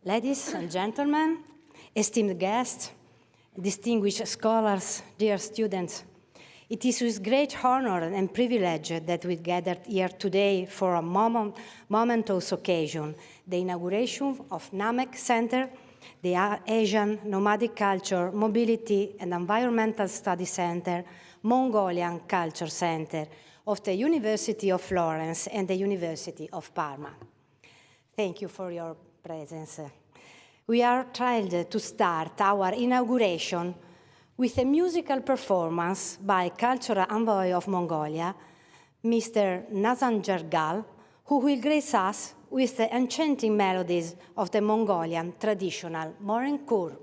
Ladies and gentlemen, esteemed guests, distinguished scholars, dear students, it is with great honor and privilege that we gathered here today for a momentous occasion, the inauguration of NAMEC Center, the Asian Nomadic Culture, Mobility and Environmental Study Center, Mongolian Culture Center of the University of Florence and the University of Parma. Thank you for your presence. We are thrilled to start our inauguration with a musical performance by Cultural Envoy of Mongolia, Mr. Nazanjargal, who will grace us with the enchanting melodies of the Mongolian traditional Morenkur.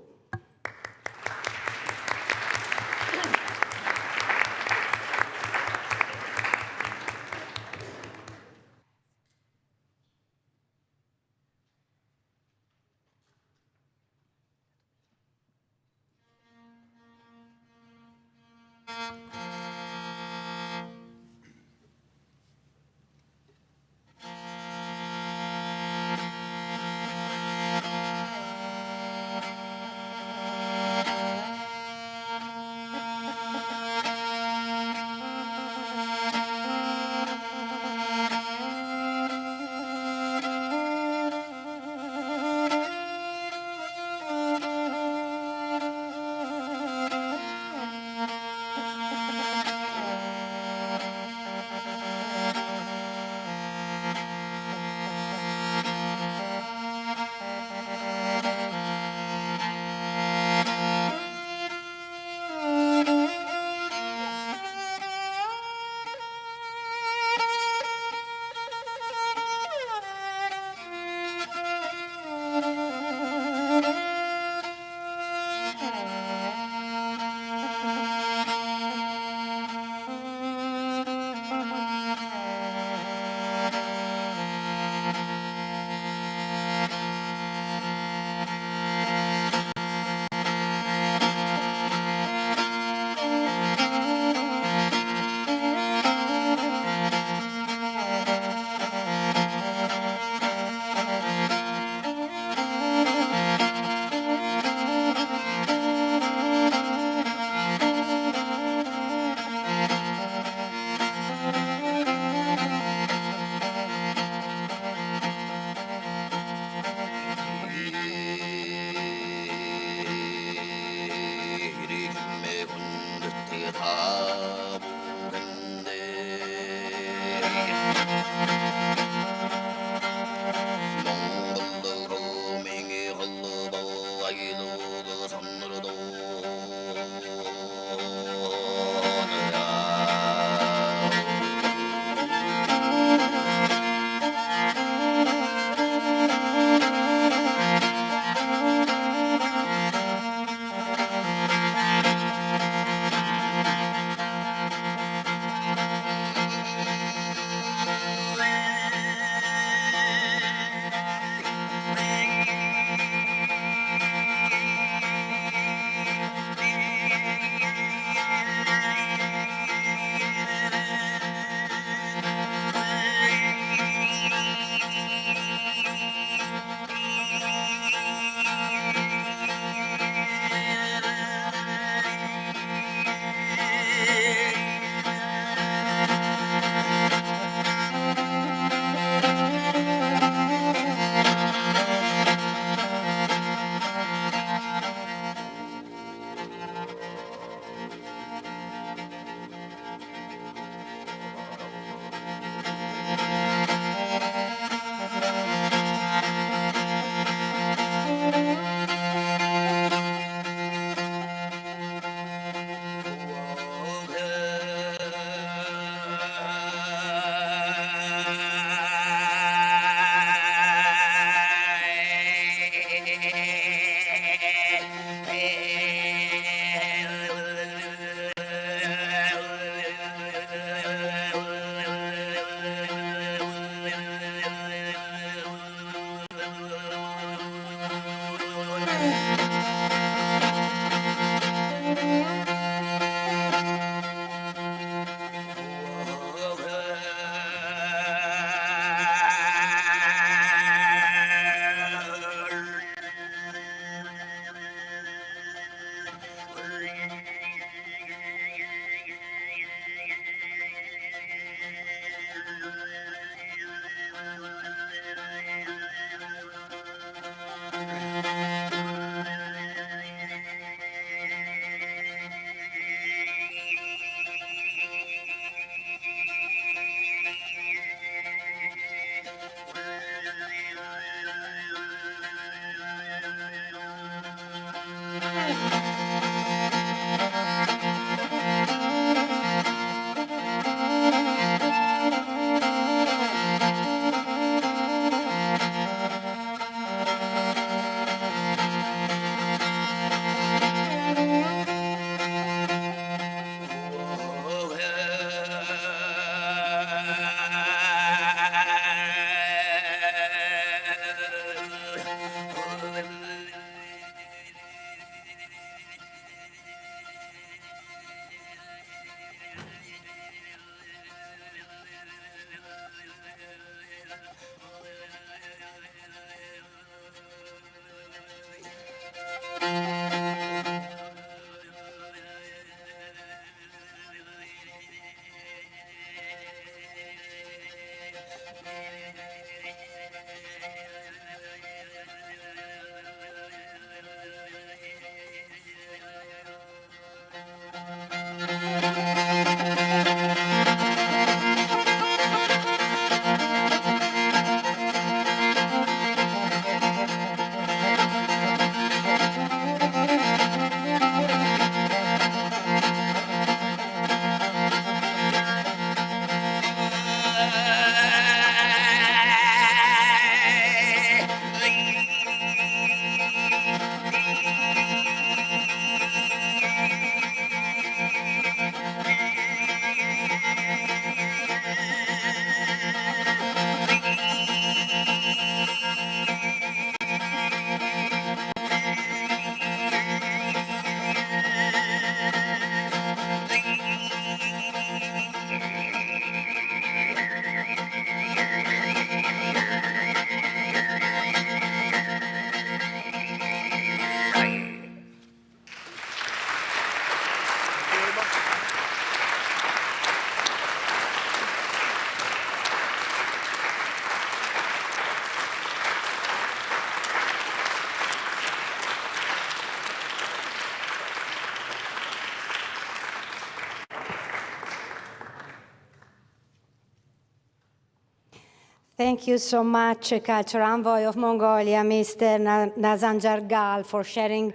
Thank you so much, Culture Envoy of Mongolia, Mr. Nazanjargal, for sharing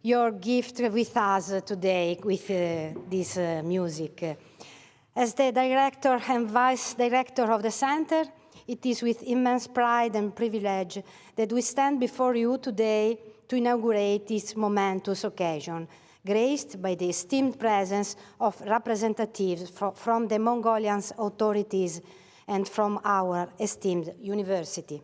your gift with us today with this music. As the director and vice director of the center, it is with immense pride and privilege that we stand before you today to inaugurate this momentous occasion, graced by the esteemed presence of representatives from the Mongolian authorities and from our esteemed university.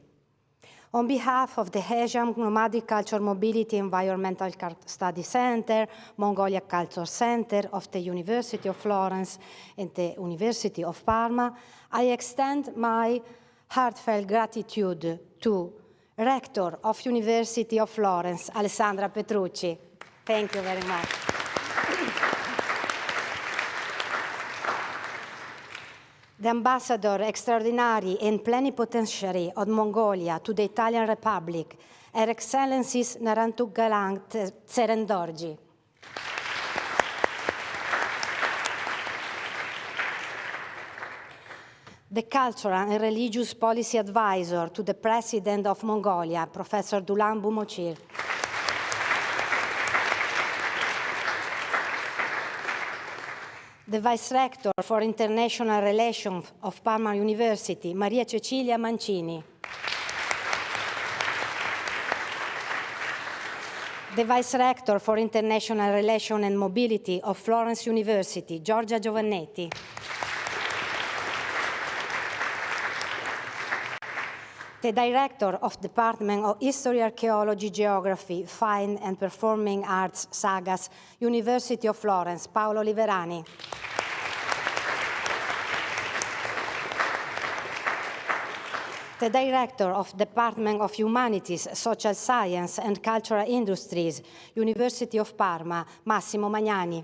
On behalf of the Asian Nomadic Culture Mobility Environmental Study Center, Mongolia Culture Center of the University of Florence and the University of Parma, I extend my heartfelt gratitude to Rector of University of Florence, Alessandra Petrucci. Thank you very much. The Ambassador Extraordinary and Plenipotentiary of Mongolia to the Italian Republic, Her Excellencies Narantuk Galang Tserendorji. The Cultural and Religious Policy Advisor to the President of Mongolia, Professor Dulan Bumochir. The Vice Rector for International Relations of Parma University, Maria Cecilia Mancini. The Vice Rector for International Relations and Mobility of Florence University, Giorgia Giovannetti. The Director of Department of History, Archaeology, Geography, Fine and Performing Arts, Sagas, University of Florence, Paolo Liverani. The Director of Department of Humanities, Social Science and Cultural Industries, University of Parma, Massimo Magnani.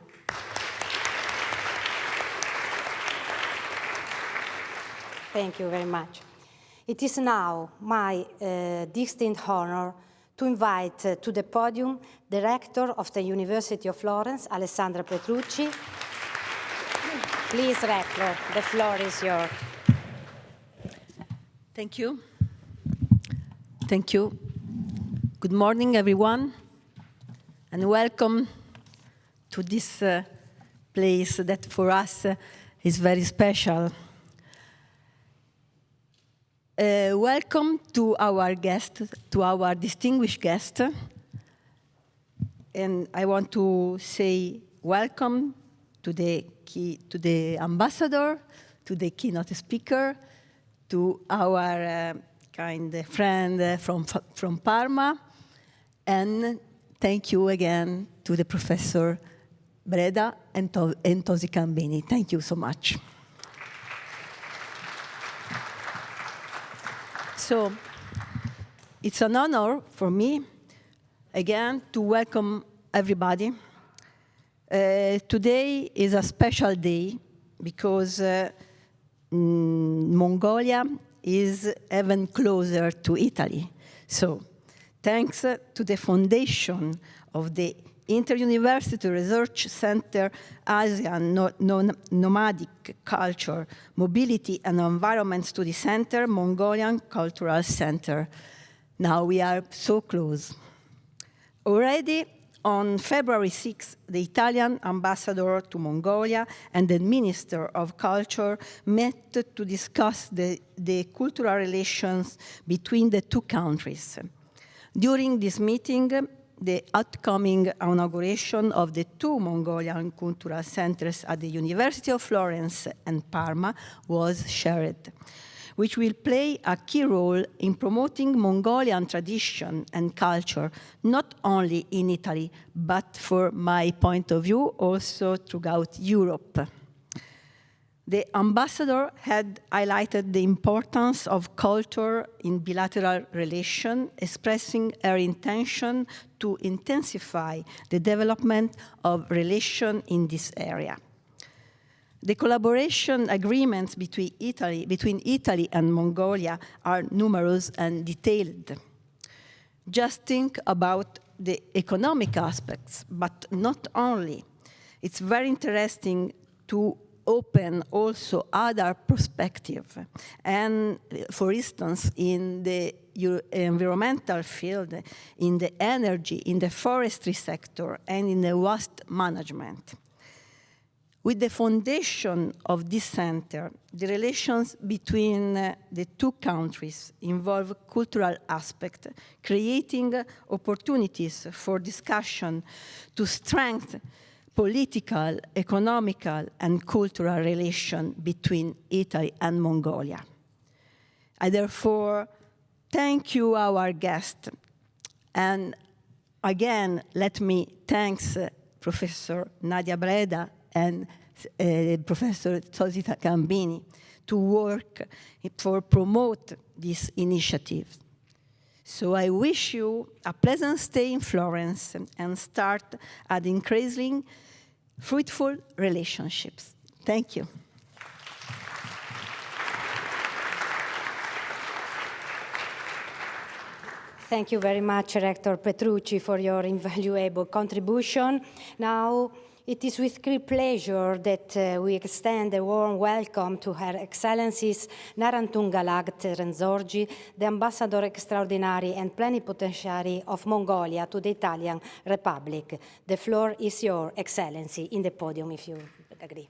Thank you very much. It is now my distinct honor to invite to the podium the Rector of the University of Florence, Alessandra Petrucci. Please, Rector, the floor is yours. Thank you. Thank you. Good morning, everyone, and welcome to this place that for us is very special. Welcome to our guest, to our distinguished guest. And I want to say welcome to the ambassador, to the keynote speaker, to our kind friend from Parma, and thank you again to the Professor Breda and Tosi Cambini. Thank you so much. So it's an honor for me, again, to welcome everybody. Today is a special day because Mongolia is even closer to Italy. So thanks to the foundation of the Interuniversitario Research Center, Asian Nomadic Culture, Mobility and Environment Study Center, Mongolian Cultural Center. Now we are so close. Already on February 6th, the Italian ambassador to Mongolia and the Minister of Culture met to discuss the cultural relations between the two countries. During this meeting, the upcoming inauguration of the two Mongolian cultural centers at the University of Florence and Parma was shared, which will play a key role in promoting Mongolian tradition and culture, not only in Italy, but from my point of view, also throughout Europe. The ambassador had highlighted the importance of culture in bilateral relations, expressing her intention to intensify the development of relations in this area. The collaboration agreements between Italy and Mongolia are numerous and detailed. Just think about the economic aspects, but not only. It's very interesting to open also other perspectives. And for instance, in the environmental field, in the energy, in the forestry sector, and in the waste management. With the foundation of this center, the relations between the two countries involve cultural aspects, creating opportunities for discussion to strengthen political, economical, and cultural relations between Italy and Mongolia. I therefore thank you, our guest. And again, let me thank Professor Nadia Breda and Professor Tosita Gambini to work for promote this initiative. So I wish you a pleasant stay in Florence and start at increasing fruitful relationships. Thank you. Thank you very much, Rector Petrucci, for your invaluable contribution. Now, it is with great pleasure that we extend a warm welcome to Her Excellencies Narantungalag Terenzorgi, the Ambassador Extraordinary and Plenipotentiary of Mongolia to the Italian Republic. The floor is your Excellency, in the podium if you agree.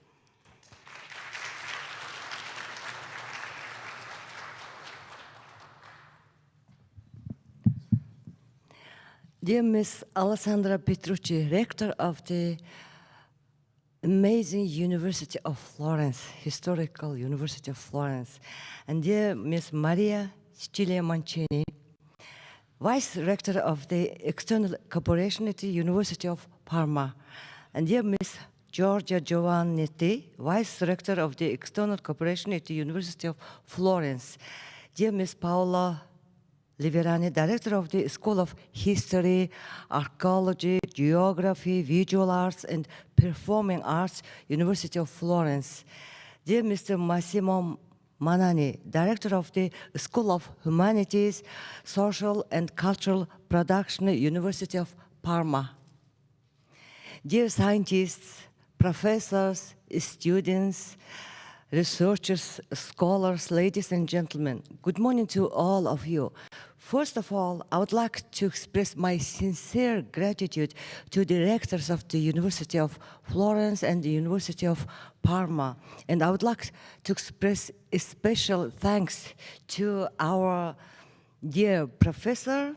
Dear Ms. Alessandra Petrucci, Rector of the amazing University of Florence, historical University of Florence, and dear Ms. Maria Cecilia Mancini, Vice Rector of the External Cooperation at the University of Parma, and dear Ms. Giorgia Giovannetti, Vice Rector of the External Cooperation at the University of Florence, dear Ms. Paola Liverani, Director of the School of History, Archaeology, Geography, Visual Arts, and Performing Arts, University of Florence. Dear Mr. Massimo Manani, Director of the School of Humanities, Social and Cultural Production, University of Parma. Dear scientists, professors, students, researchers, scholars, ladies and gentlemen, good morning to all of you. First of all, I would like to express my sincere gratitude to the rectors of the University of Florence and the University of Parma. And I would like to express a special thanks to our dear Professor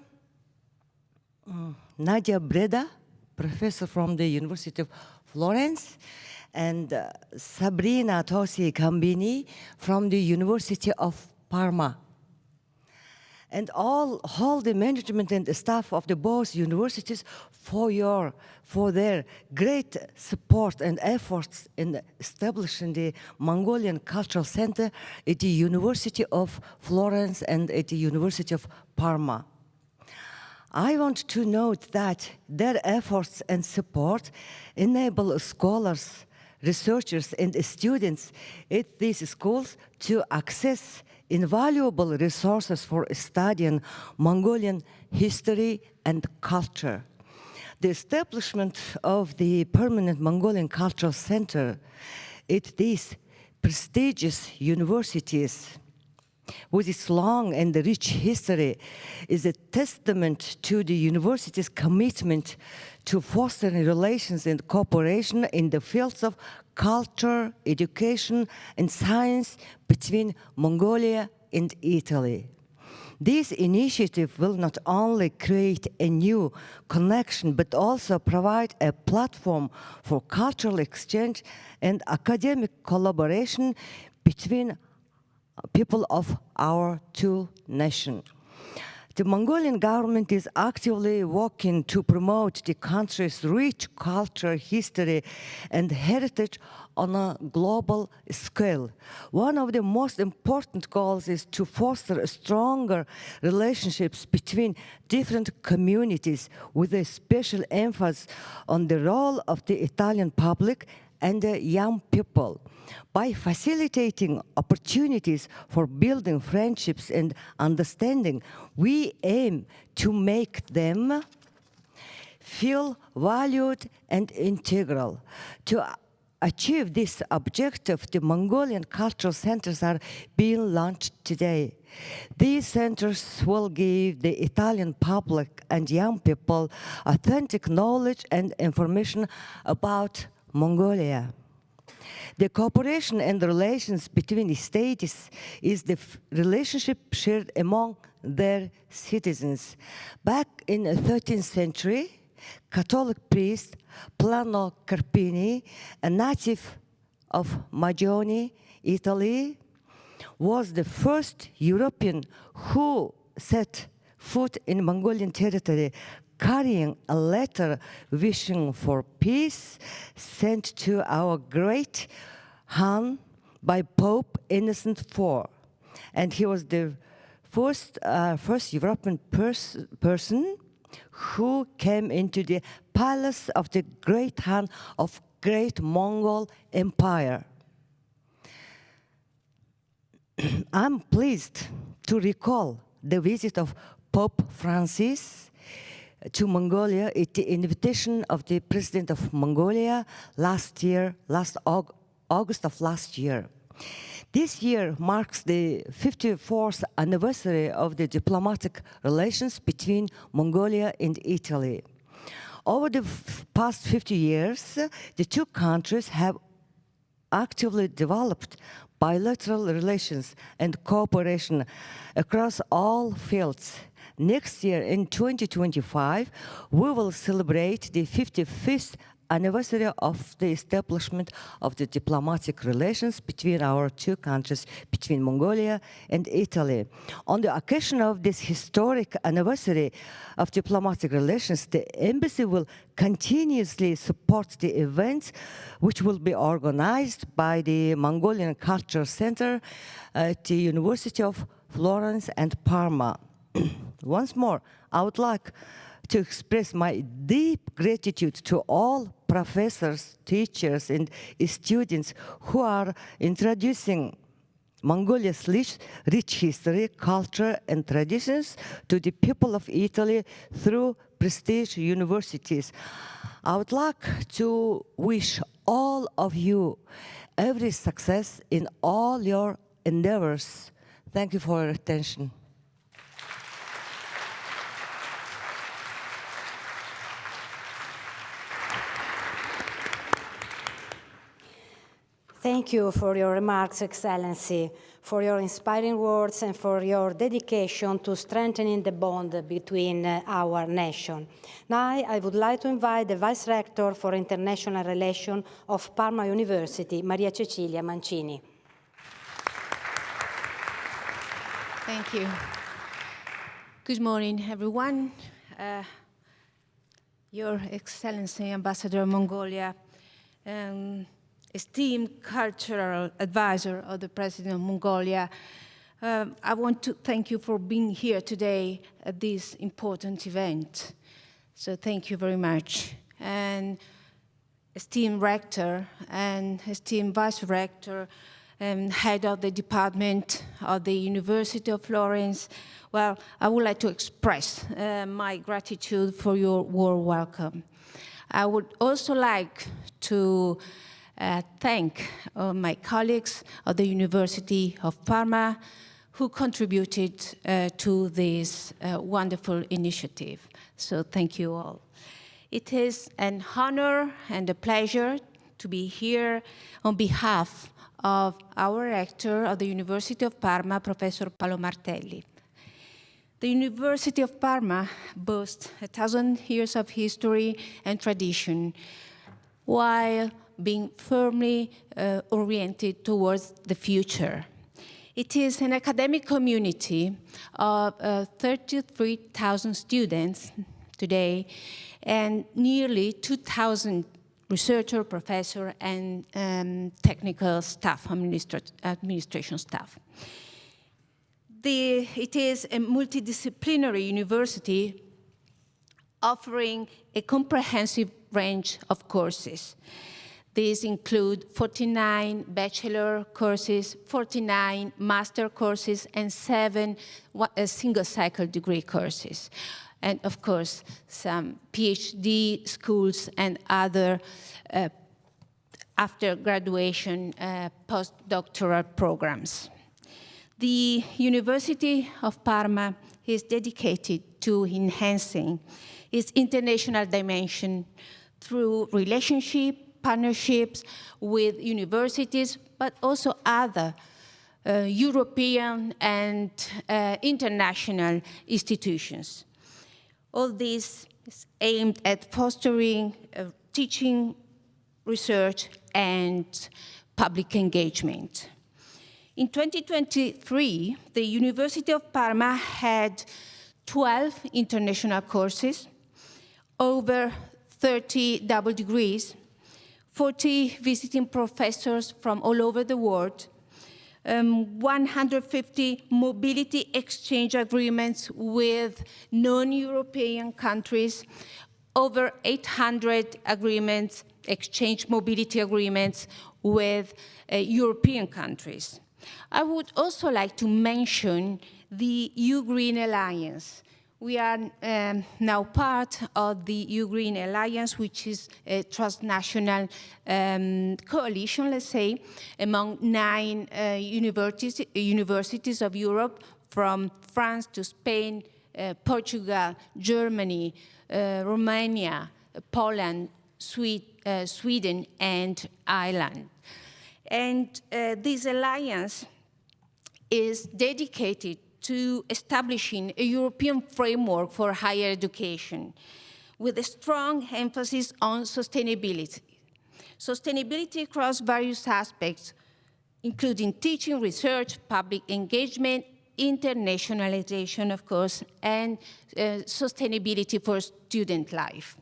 Nadia Breda, Professor from the University of Florence, and Sabrina Tosi Gambini from the University of Parma. And all the management and the staff of the both universities for their great support and efforts in establishing the Mongolian Cultural Center at the University of Florence and at the University of Parma. I want to note that their efforts and support enable scholars, researchers, and students at these schools to access invaluable resources for studying Mongolian history and culture. The establishment of the permanent Mongolian Cultural Center at these prestigious universities with its long and rich history is a testament to the university's commitment to fostering relations and cooperation in the fields of culture, education, and science between Mongolia and Italy. This initiative will not only create a new connection, but also provide a platform for cultural exchange and academic collaboration between people of our two nations. The Mongolian government is actively working to promote the country's rich culture, history, and heritage on a global scale. One of the most important goals is to foster stronger relationships between different communities, with a special emphasis on the role of the Italian public and the young people. By facilitating opportunities for building friendships and understanding, we aim to make them feel valued and integral, to achieve this objective, the Mongolian cultural centers are being launched today. These centers will give the Italian public and young people authentic knowledge and information about Mongolia. The cooperation and the relations between the states is the relationship shared among their citizens. Back in the 13th century, Catholic priest Plano Carpini, a native of Magna, Italy, was the first European who set foot in Mongolian territory, carrying a letter wishing for peace sent to our great Han by Pope Innocent IV. And he was the first European person who came into the palace of the great Han of Great Mongol Empire. I'm pleased to recall the visit of Pope Francis to Mongolia at the invitation of the President of Mongolia last August of last year. This year marks the 54th anniversary of the diplomatic relations between Mongolia and Italy. Over the past 50 years, the two countries have actively developed bilateral relations and cooperation across all fields. Next year, in 2025, we will celebrate the 55th anniversary of the establishment of the diplomatic relations between our two countries, between Mongolia and Italy. On the occasion of this historic anniversary of diplomatic relations, the embassy will continuously support the events which will be organized by the Mongolian Cultural Center at the University of Florence and Parma. Once more, I would like to express my deep gratitude to all professors, teachers, and students who are introducing Mongolia's rich history, culture, and traditions to the people of Italy through prestigious universities. I would like to wish all of you every success in all your endeavors. Thank you for your attention. Thank you for your remarks, Excellency, for your inspiring words and for your dedication to strengthening the bond between our nation. Now, I would like to invite the Vice Rector for International Relations of Parma University, Maria Cecilia Mancini. Thank you. Good morning, everyone. Your Excellency, Ambassador of Mongolia, esteemed cultural advisor of the President of Mongolia, I want to thank you for being here today at this important event. So thank you very much. And esteemed rector and esteemed vice rector and head of the department of the University of Florence, well, I would like to express my gratitude for your warm welcome. I would also like to thank my colleagues of the University of Parma who contributed to this wonderful initiative. So thank you all. It is an honor and a pleasure to be here on behalf of our rector of the University of Parma, Professor Paolo Martelli. The University of Parma boasts 1,000 years of history and tradition, while being firmly oriented towards the future. It is an academic community of 33,000 students today and nearly 2,000 researcher, professor, and technical staff, administration staff. It is a multidisciplinary university offering a comprehensive range of courses. These include 49 bachelor courses, 49 master courses, and 7 single-cycle degree courses. And of course, some PhD schools and other after graduation postdoctoral programs. The University of Parma is dedicated to enhancing its international dimension through partnerships with universities, but also other European and international institutions. All this is aimed at fostering teaching, research, and public engagement. In 2023, the University of Parma had 12 international courses, over 30 double degrees, 40 visiting professors from all over the world, 150 mobility exchange agreements with non-European countries, over 800 agreements, exchange mobility agreements with European countries. I would also like to mention the EU-Green Alliance. We are now part of the EU-Green Alliance, which is a transnational coalition, let's say, among 9 universities of Europe, from France to Spain, Portugal, Germany, Romania, Poland, Sweden, and Ireland. And this alliance is dedicated to establishing a European framework for higher education with a strong emphasis on sustainability. Sustainability across various aspects, including teaching, research, public engagement, internationalization, of course, and sustainability for student life.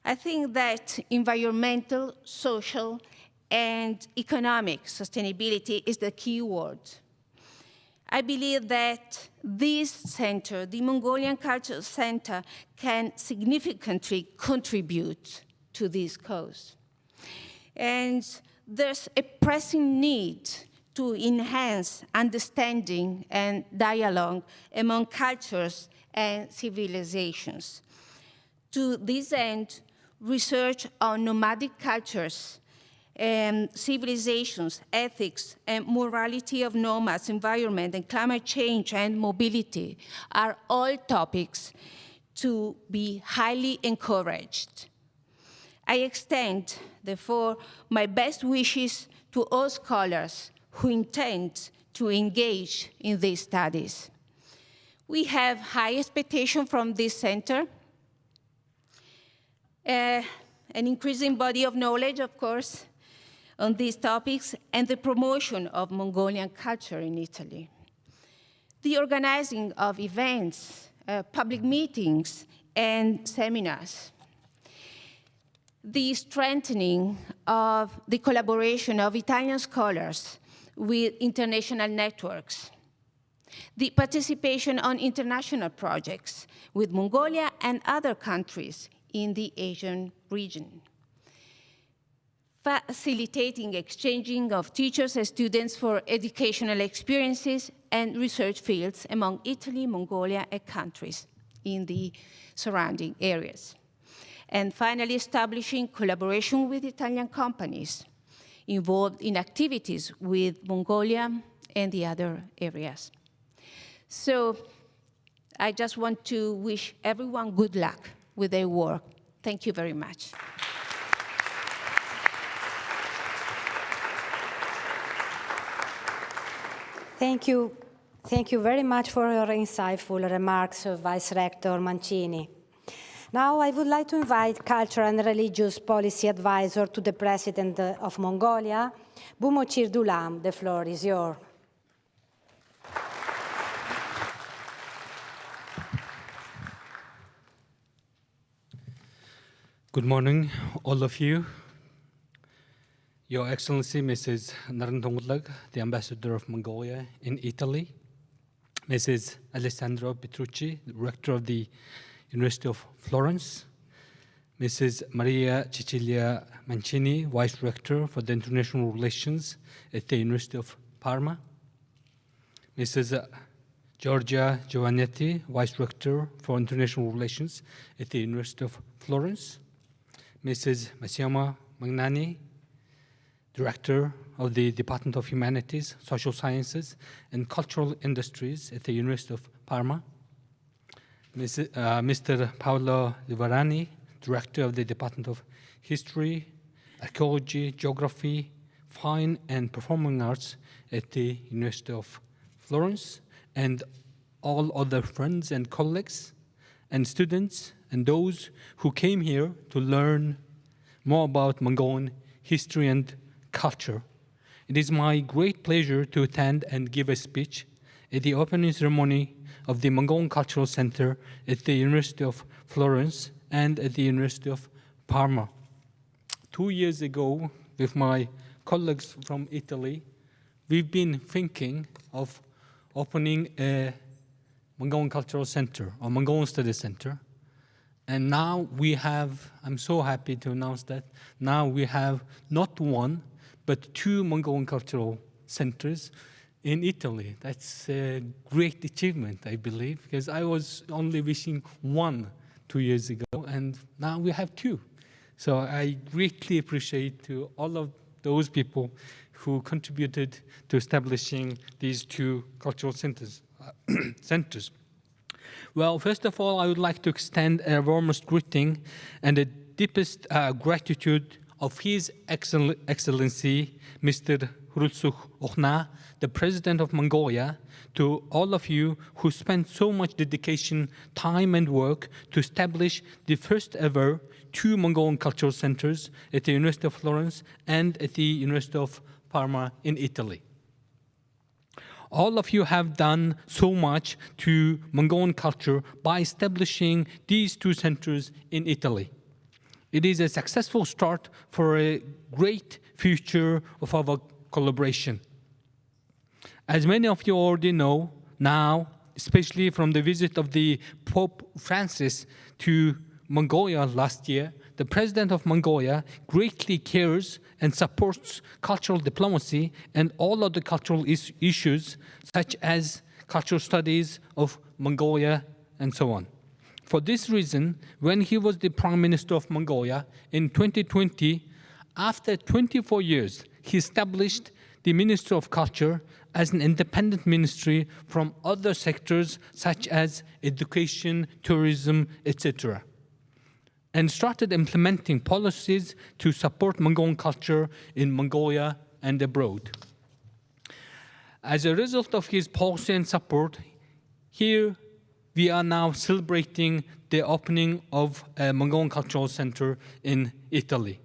I think that environmental, social, and economic sustainability is the key word. I believe that this center, the Mongolian Cultural Center, can significantly contribute to this cause. And there's a pressing need to enhance understanding and dialogue among cultures and civilizations. To this end, research on nomadic cultures, civilizations, ethics, and morality of nomads, environment, and climate change and mobility are all topics to be highly encouraged. I extend, therefore, my best wishes to all scholars who intend to engage in these studies. We have high expectations from this center, an increasing body of knowledge, of course, on these topics, and the promotion of Mongolian culture in Italy. The organizing of events, public meetings, and seminars. The strengthening of the collaboration of Italian scholars with international networks. The participation on international projects with Mongolia and other countries in the Asian region. Facilitating exchanging of teachers and students for educational experiences and research fields among Italy, Mongolia, and countries in the surrounding areas. And finally, establishing collaboration with Italian companies involved in activities with Mongolia and the other areas. So I just want to wish everyone good luck with their work. Thank you very much. Thank you. Thank you very much for your insightful remarks, Vice Rector Mancini. Now I would like to invite Cultural and Religious Policy Advisor to the President of Mongolia, Bumochir Dulam. The floor is yours. Good morning, all of you. Your Excellency, Mrs. Narendonglag, the Ambassador of Mongolia in Italy, Mrs. Alessandro Petrucci, the Rector of the University of Florence, Mrs. Maria Cecilia Mancini, Vice Rector for the International Relations at the University of Parma, Mrs. Giorgia Giovannetti, Vice Rector for International Relations at the University of Florence, Mrs. Massiama Magnani, Director of the Department of Humanities, Social Sciences, and Cultural Industries at the University of Parma. Mr. Paolo Livarani, Director of the Department of History, Archaeology, Geography, Fine and Performing Arts at the University of Florence, and all other friends and colleagues and students and those who came here to learn more about Mongolian history and culture. It is my great pleasure to attend and give a speech at the opening ceremony of the Mongolian Cultural Center at the University of Florence and at the University of Parma. 2 years ago, with my colleagues from Italy, we've been thinking of opening a Mongolian Cultural Center or Mongolian Studies Center. And now we have, I'm so happy to announce that, now we have not one, but 2 Mongolian Cultural Centers in Italy. That's a great achievement, I believe, because I was only wishing 1 2 years ago, and now we have 2. So I greatly appreciate to all of those people who contributed to establishing these 2 cultural centers. Well, first of all, I would like to extend a warmest greeting and the deepest gratitude of His Excellency, Mr. Khurulsukh Okhna, the President of Mongolia, to all of you who spent so much dedication, time, and work to establish the first ever 2 Mongolian cultural centers at the University of Florence and at the University of Parma in Italy. All of you have done so much to Mongolian culture by establishing these 2 centers in Italy. It is a successful start for a great future of our collaboration. As many of you already know now, especially from the visit of the Pope Francis to Mongolia last year, the President of Mongolia greatly cares and supports cultural diplomacy and all other cultural issues, such as cultural studies of Mongolia and so on. For this reason, when he was the Prime Minister of Mongolia in 2020, after 24 years, he established the Ministry of Culture as an independent ministry from other sectors such as education, tourism, etc., and started implementing policies to support Mongolian culture in Mongolia and abroad. As a result of his policy and support, here we are now celebrating the opening of a Mongolian Cultural Center in Italy.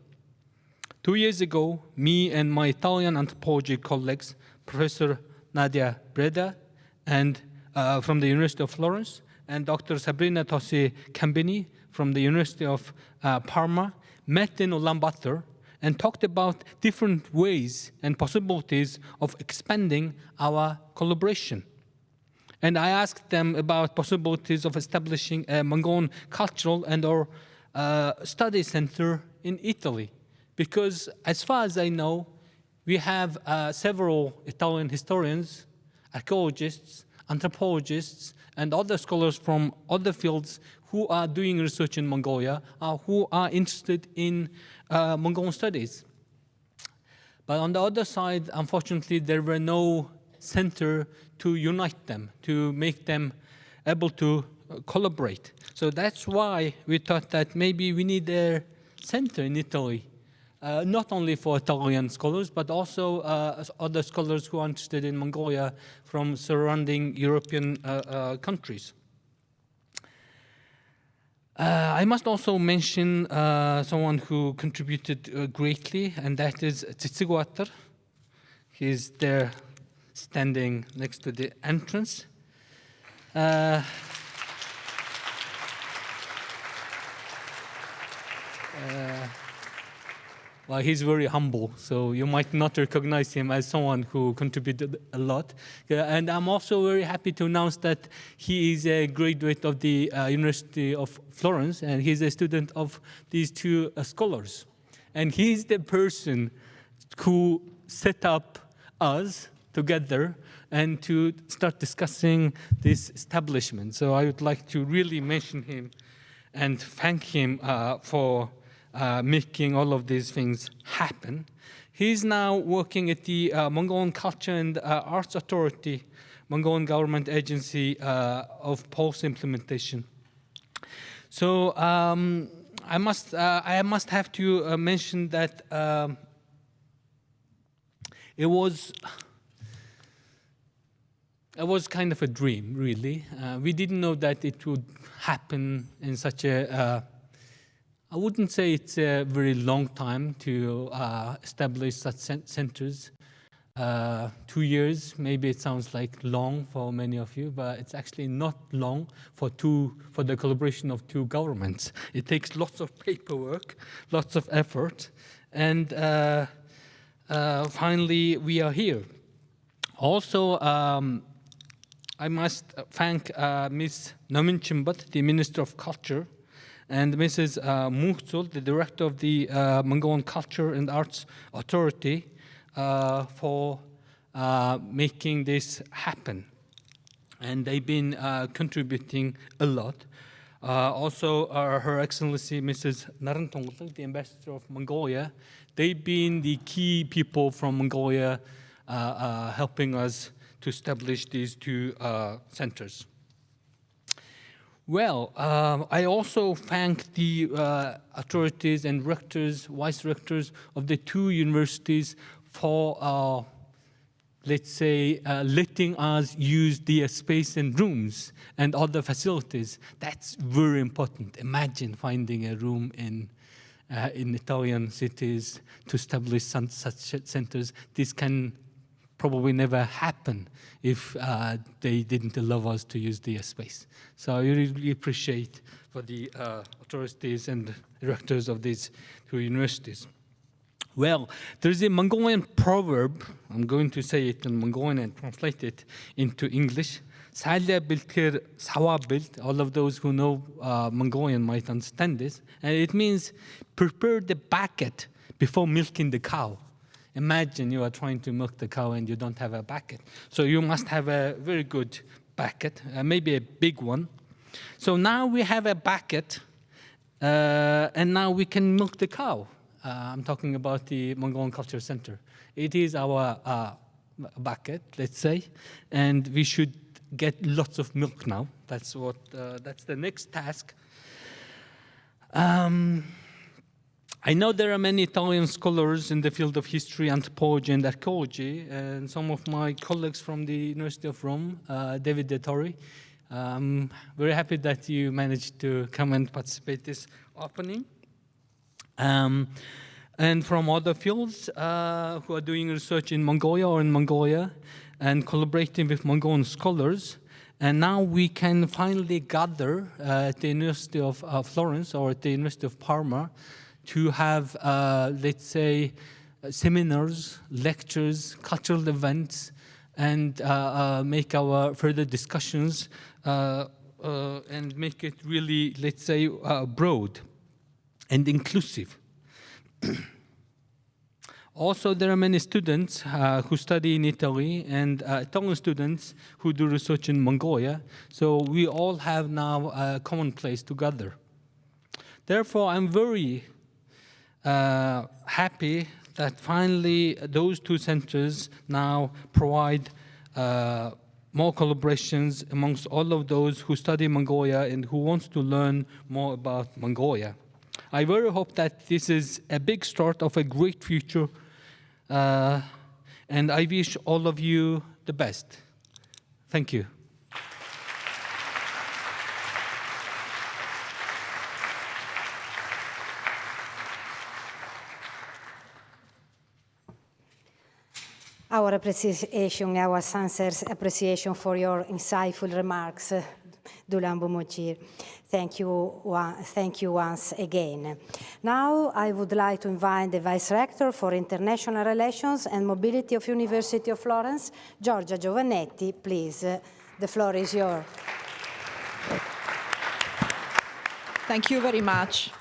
2 years ago, me and my Italian anthropology colleagues, Professor Nadia Breda and from the University of Florence, and Dr. Sabrina Tosi Kambini from the University of Parma, met in Ulaanbaatar and talked about different ways and possibilities of expanding our collaboration. And I asked them about possibilities of establishing a Mongolian cultural and or study center in Italy. Because as far as I know, we have several Italian historians, archaeologists, anthropologists, and other scholars from other fields who are doing research in Mongolia, who are interested in Mongolian studies. But on the other side, unfortunately, there were no center to unite them, to make them able to collaborate. So that's why we thought that maybe we need a center in Italy, not only for Italian scholars, but also other scholars who are interested in Mongolia from surrounding European countries. I must also mention someone who contributed greatly, and that is Tsitsiguatar. He's there standing next to the entrance. Well, he's very humble, so you might not recognize him as someone who contributed a lot. And I'm also very happy to announce that he is a graduate of the University of Florence, and he's a student of these 2 scholars. And he's the person who set up us together and to start discussing this establishment. So I would like to really mention him and thank him for making all of these things happen. He's now working at the Mongolian Culture and Arts Authority, Mongolian government agency of policy implementation. So I must have to mention that it was kind of a dream, really. We didn't know that it would happen in such a, I wouldn't say it's a very long time to establish such centers. 2 years, maybe it sounds like long for many of you, but it's actually not long for the collaboration of two governments. It takes lots of paperwork, lots of effort, and finally we are here. Also, I must thank Ms. Namin Chimbat, the Minister of Culture, and Mrs. Muhtul, the Director of the Mongolian Culture and Arts Authority, for making this happen. And they've been contributing a lot. Also, Her Excellency Mrs. Narantongul, the Ambassador of Mongolia, they've been the key people from Mongolia helping us to establish these two centers. Well, I also thank the authorities and rectors, vice rectors of the two universities for, let's say, letting us use their space and rooms and other facilities. That's very important. Imagine finding a room in Italian cities to establish such centers. This can probably never happen if they didn't allow us to use their space. So I really appreciate for the authorities and directors of these two universities. Well, there's a Mongolian proverb, I'm going to say it in Mongolian and translate it into English. All of those who know Mongolian might understand this. And it means prepare the bucket before milking the cow. Imagine you are trying to milk the cow and you don't have a bucket. So you must have a very good bucket, maybe a big one. So now we have a bucket, and now we can milk the cow. I'm talking about the Mongolian Culture Center. It is our bucket, let's say, and we should get lots of milk now. That's the next task. I know there are many Italian scholars in the field of history, anthropology, and archaeology, and some of my colleagues from the University of Rome, David De Torri. I'm very happy that you managed to come and participate this opening. And from other fields who are doing research in Mongolia or in Mongolia and collaborating with Mongolian scholars. And now we can finally gather at the University of Florence or at the University of Parma to have, let's say, seminars, lectures, cultural events, and make our further discussions and make it really, let's say, broad and inclusive. Also, there are many students who study in Italy and Italian students who do research in Mongolia. So we all have now a common place to gather. Therefore, I'm very happy that finally those two centers now provide more collaborations amongst all of those who study Mongolia and who wants to learn more about Mongolia. I very hope that this is a big start of a great future, and I wish all of you the best. Thank you. Our appreciation, our sincere appreciation for your insightful remarks, Dulan Bumocir. Thank you once again. Now I would like to invite the Vice Rector for International Relations and Mobility of University of Florence, Giorgia Giovannetti. Please, the floor is yours. Thank you very much.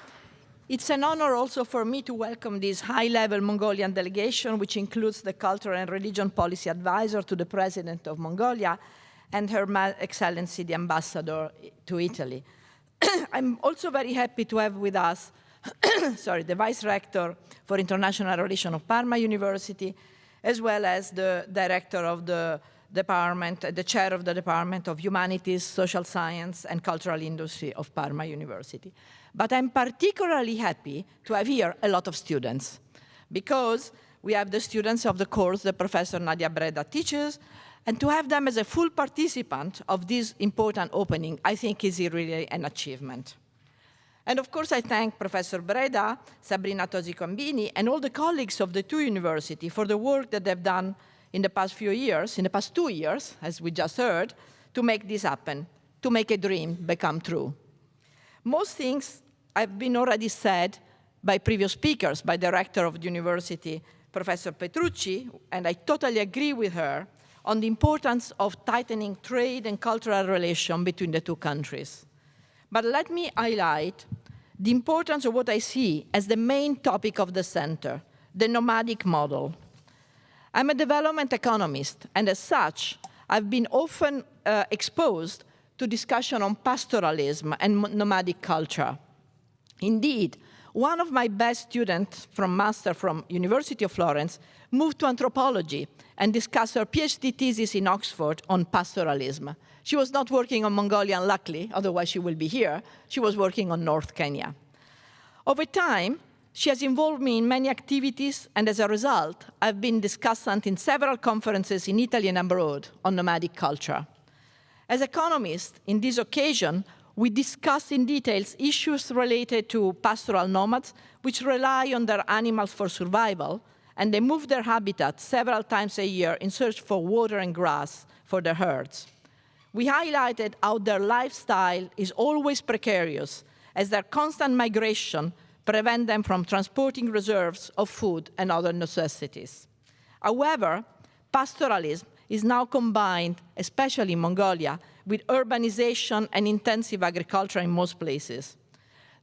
It's an honor also for me to welcome this high-level Mongolian delegation, which includes the Cultural and Religion Policy Advisor to the President of Mongolia and Her Excellency, the Ambassador to Italy. I'm also very happy to have with us sorry, the Vice Rector for International Relations of Parma University, as well as the Director of the Department, the Chair of the Department of Humanities, Social Science, and Cultural Industry of Parma University. But I'm particularly happy to have here a lot of students, because we have the students of the course that Professor Nadia Breda teaches, and to have them as a full participant of this important opening, I think is really an achievement. And of course, I thank Professor Breda, Sabrina Tosi-Combini, and all the colleagues of the two universities for the work that they've done in the past few years, in the past 2 years, as we just heard, to make this happen, to make a dream become true. Most things have been already said by previous speakers, by the rector of the university, Professor Petrucci, and I totally agree with her on the importance of tightening trade and cultural relations between the two countries. But let me highlight the importance of what I see as the main topic of the center, the nomadic model. I'm a development economist, and as such, I've been often exposed to discussion on pastoralism and nomadic culture. Indeed, one of my best students from Master from University of Florence moved to anthropology and discussed her PhD thesis in Oxford on pastoralism. She was not working on Mongolian, luckily, otherwise she will be here. She was working on North Kenya. Over time, she has involved me in many activities, and as a result, I've been discussant in several conferences in Italy and abroad on nomadic culture. As economists, in this occasion, we discuss in details issues related to pastoral nomads, which rely on their animals for survival, and they move their habitat several times a year in search for water and grass for their herds. We highlighted how their lifestyle is always precarious, as their constant migration prevent them from transporting reserves of food and other necessities. However, pastoralism is now combined, especially in Mongolia, with urbanization and intensive agriculture in most places.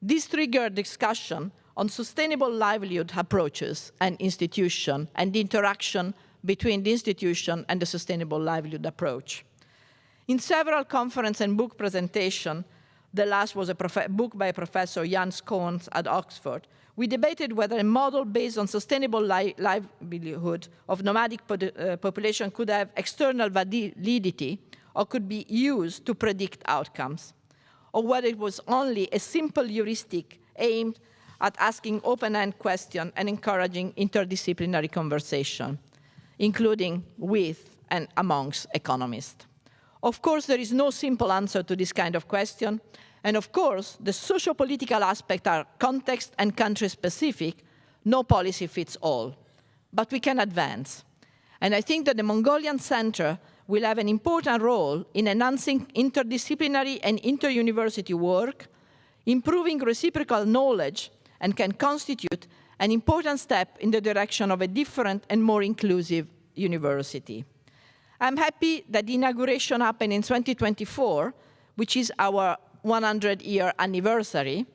This triggered discussion on sustainable livelihood approaches and institution, and the interaction between the institution and the sustainable livelihood approach. In several conference and book presentations, the last was a book by Professor Jan Skoons at Oxford, we debated whether a model based on sustainable livelihood of nomadic population could have external validity or could be used to predict outcomes, or whether it was only a simple heuristic aimed at asking open-end questions and encouraging interdisciplinary conversation, including with and amongst economists. Of course, there is no simple answer to this kind of question, and of course, the socio-political aspects are context and country-specific. No policy fits all, but we can advance. And I think that the Mongolian Center will have an important role in enhancing interdisciplinary and inter-university work, improving reciprocal knowledge, and can constitute an important step in the direction of a different and more inclusive university. I'm happy that the inauguration happened in 2024, which is our 100-year anniversary,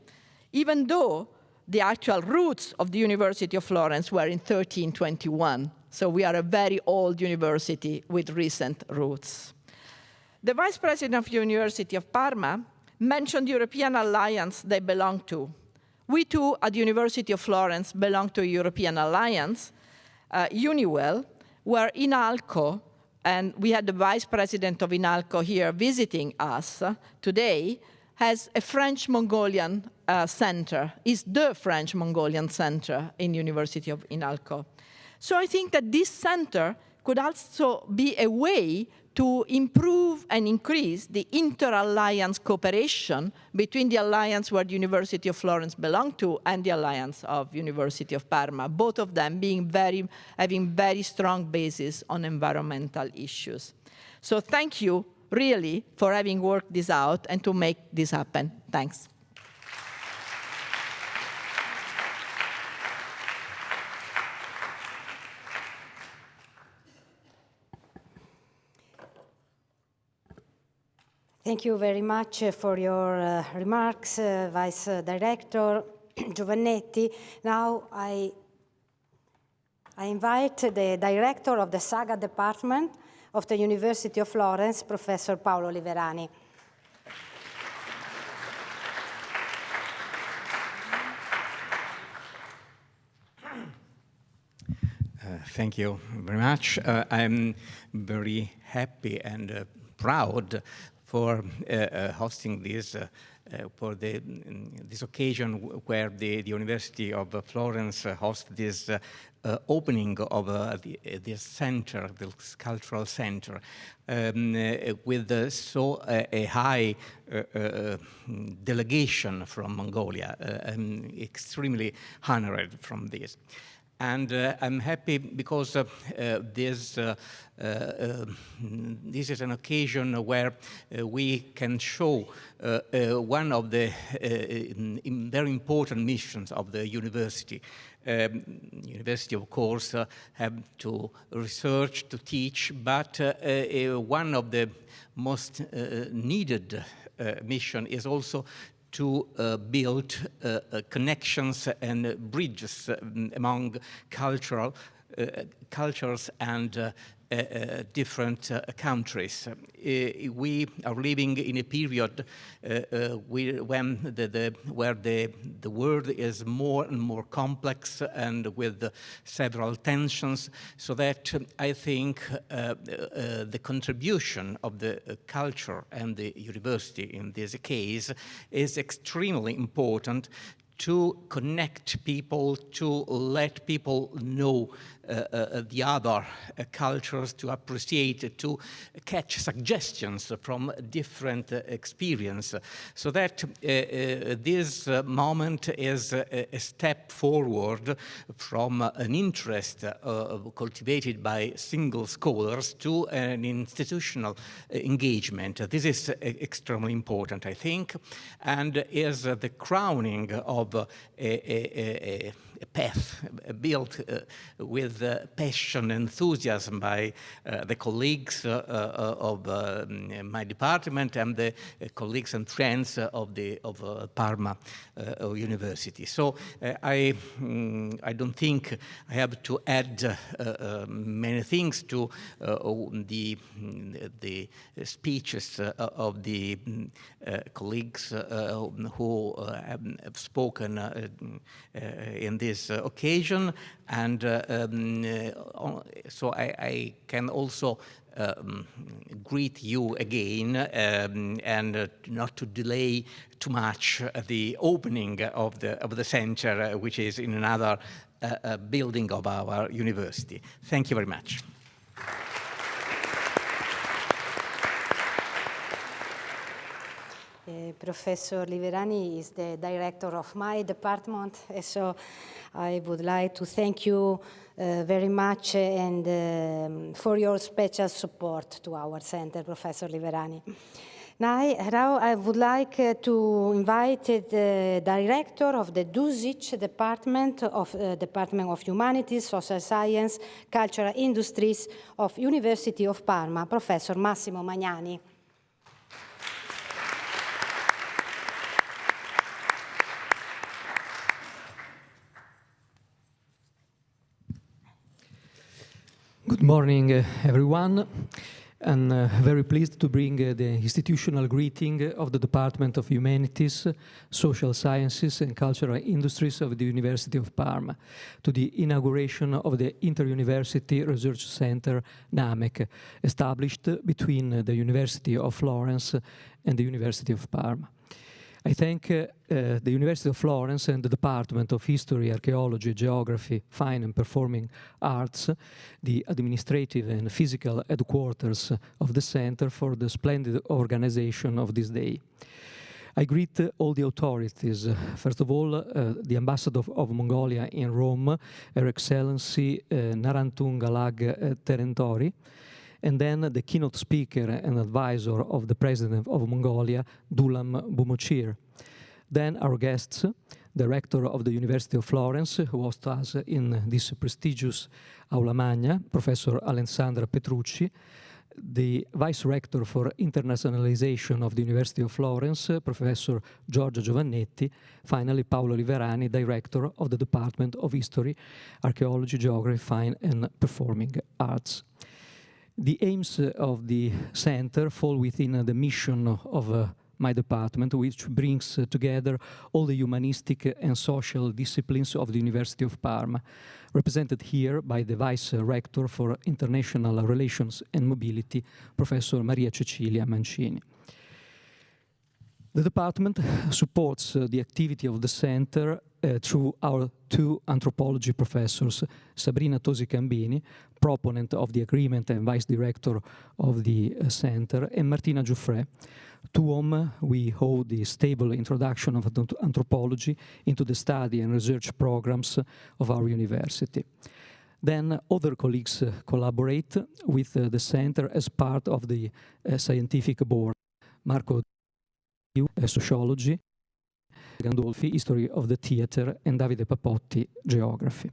even though the actual roots of the University of Florence were in 1321. So we are a very old university with recent roots. The Vice President of the University of Parma mentioned the European alliance they belong to. We too, at the University of Florence, belong to a European alliance, UNIWEL, where INALCO, and we had the Vice President of INALCO here visiting us today, has a French-Mongolian center, is the French-Mongolian center in the University of INALCO. So I think that this center could also be a way to improve and increase the inter-alliance cooperation between the alliance where the University of Florence belongs to and the alliance of University of Parma, both of them having very strong basis on environmental issues. So thank you, really, for having worked this out and to make this happen. Thanks. Thank you very much for your remarks, Vice Director Giovannetti. Now I invite the Director of the Saga Department of the University of Florence, Professor Paolo Liverani. Thank you very much. I'm very happy and proud for hosting this for this occasion where the University of Florence hosts this opening of this center, this cultural center, with so a high delegation from Mongolia. I'm extremely honored from this. And I'm happy because this is an occasion where we can show one of the very important missions of the university. University, of course, have to research, to teach, but one of the most needed mission is also to build connections and bridges among cultures and different countries. We are living in a period when where the world is more and more complex and with several tensions, so that I think the contribution of the culture and the university in this case is extremely important to connect people, to let people know the other cultures, to appreciate, to catch suggestions from different experience, so that this moment is a step forward from an interest cultivated by single scholars to an institutional engagement. This is extremely important, I think, and is the crowning of a path built with passion and enthusiasm by the colleagues of my department and the colleagues and friends of Parma University. So I don't think I have to add many things to the speeches of the colleagues who have spoken in this occasion, and so I can also greet you again and not to delay too much the opening of the center, which is in another building of our university. Thank you very much. Professor Liverani is the director of my department, so I would like to thank you very much and for your special support to our center, Professor Liverani. Now I would like to invite the director of the DUSIC Department of Humanities, Social Science, Cultural Industries of University of Parma, Professor Massimo Magnani. Good morning, everyone. I'm very pleased to bring the institutional greeting of the Department of Humanities, Social Sciences and Cultural Industries of the University of Parma to the inauguration of the Interuniversity Research Center, Nomadic, established between the University of Florence and the University of Parma. I thank the University of Florence and the Department of History, Archaeology, Geography, Fine and Performing Arts, the administrative and physical headquarters of the center, for the splendid organization of this day. I greet all the authorities. First of all, the Ambassador of Mongolia in Rome, Her Excellency Narantungalag Terentori, and then the keynote speaker and advisor of the President of Mongolia, Dulam Bumochir. Then our guests, the rector of the University of Florence, who hosts us in this prestigious Aula Magna, Professor Alessandra Petrucci, the Vice Rector for Internationalization of the University of Florence, Professor Giorgio Giovannetti, finally Paolo Liverani, Director of the Department of History, Archaeology, Geography, Fine and Performing Arts. The aims of the center fall within the mission of my department, which brings together all the humanistic and social disciplines of the University of Parma, represented here by the Vice Rector for International Relations and Mobility, Professor Maria Cecilia Mancini. The department supports the activity of the center through our two anthropology professors, Sabrina Tosi Cambini, proponent of the agreement and vice director of the center, and Martina Giuffre, to whom we owe the stable introduction of anthropology into the study and research programs of our university. Then other colleagues collaborate with the center as part of the scientific board. Marco Sociology, Gandolfi, History of the Theatre, and Davide Papotti, Geography.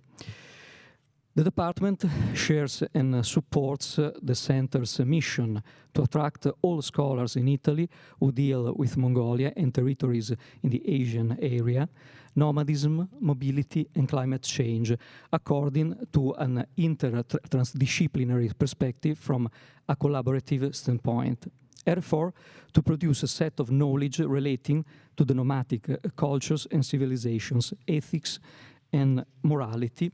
The department shares and supports the center's mission to attract all scholars in Italy who deal with Mongolia and territories in the Asian area, nomadism, mobility, and climate change, according to an inter-transdisciplinary perspective from a collaborative standpoint. Therefore, to produce a set of knowledge relating to the nomadic cultures and civilizations, ethics and morality,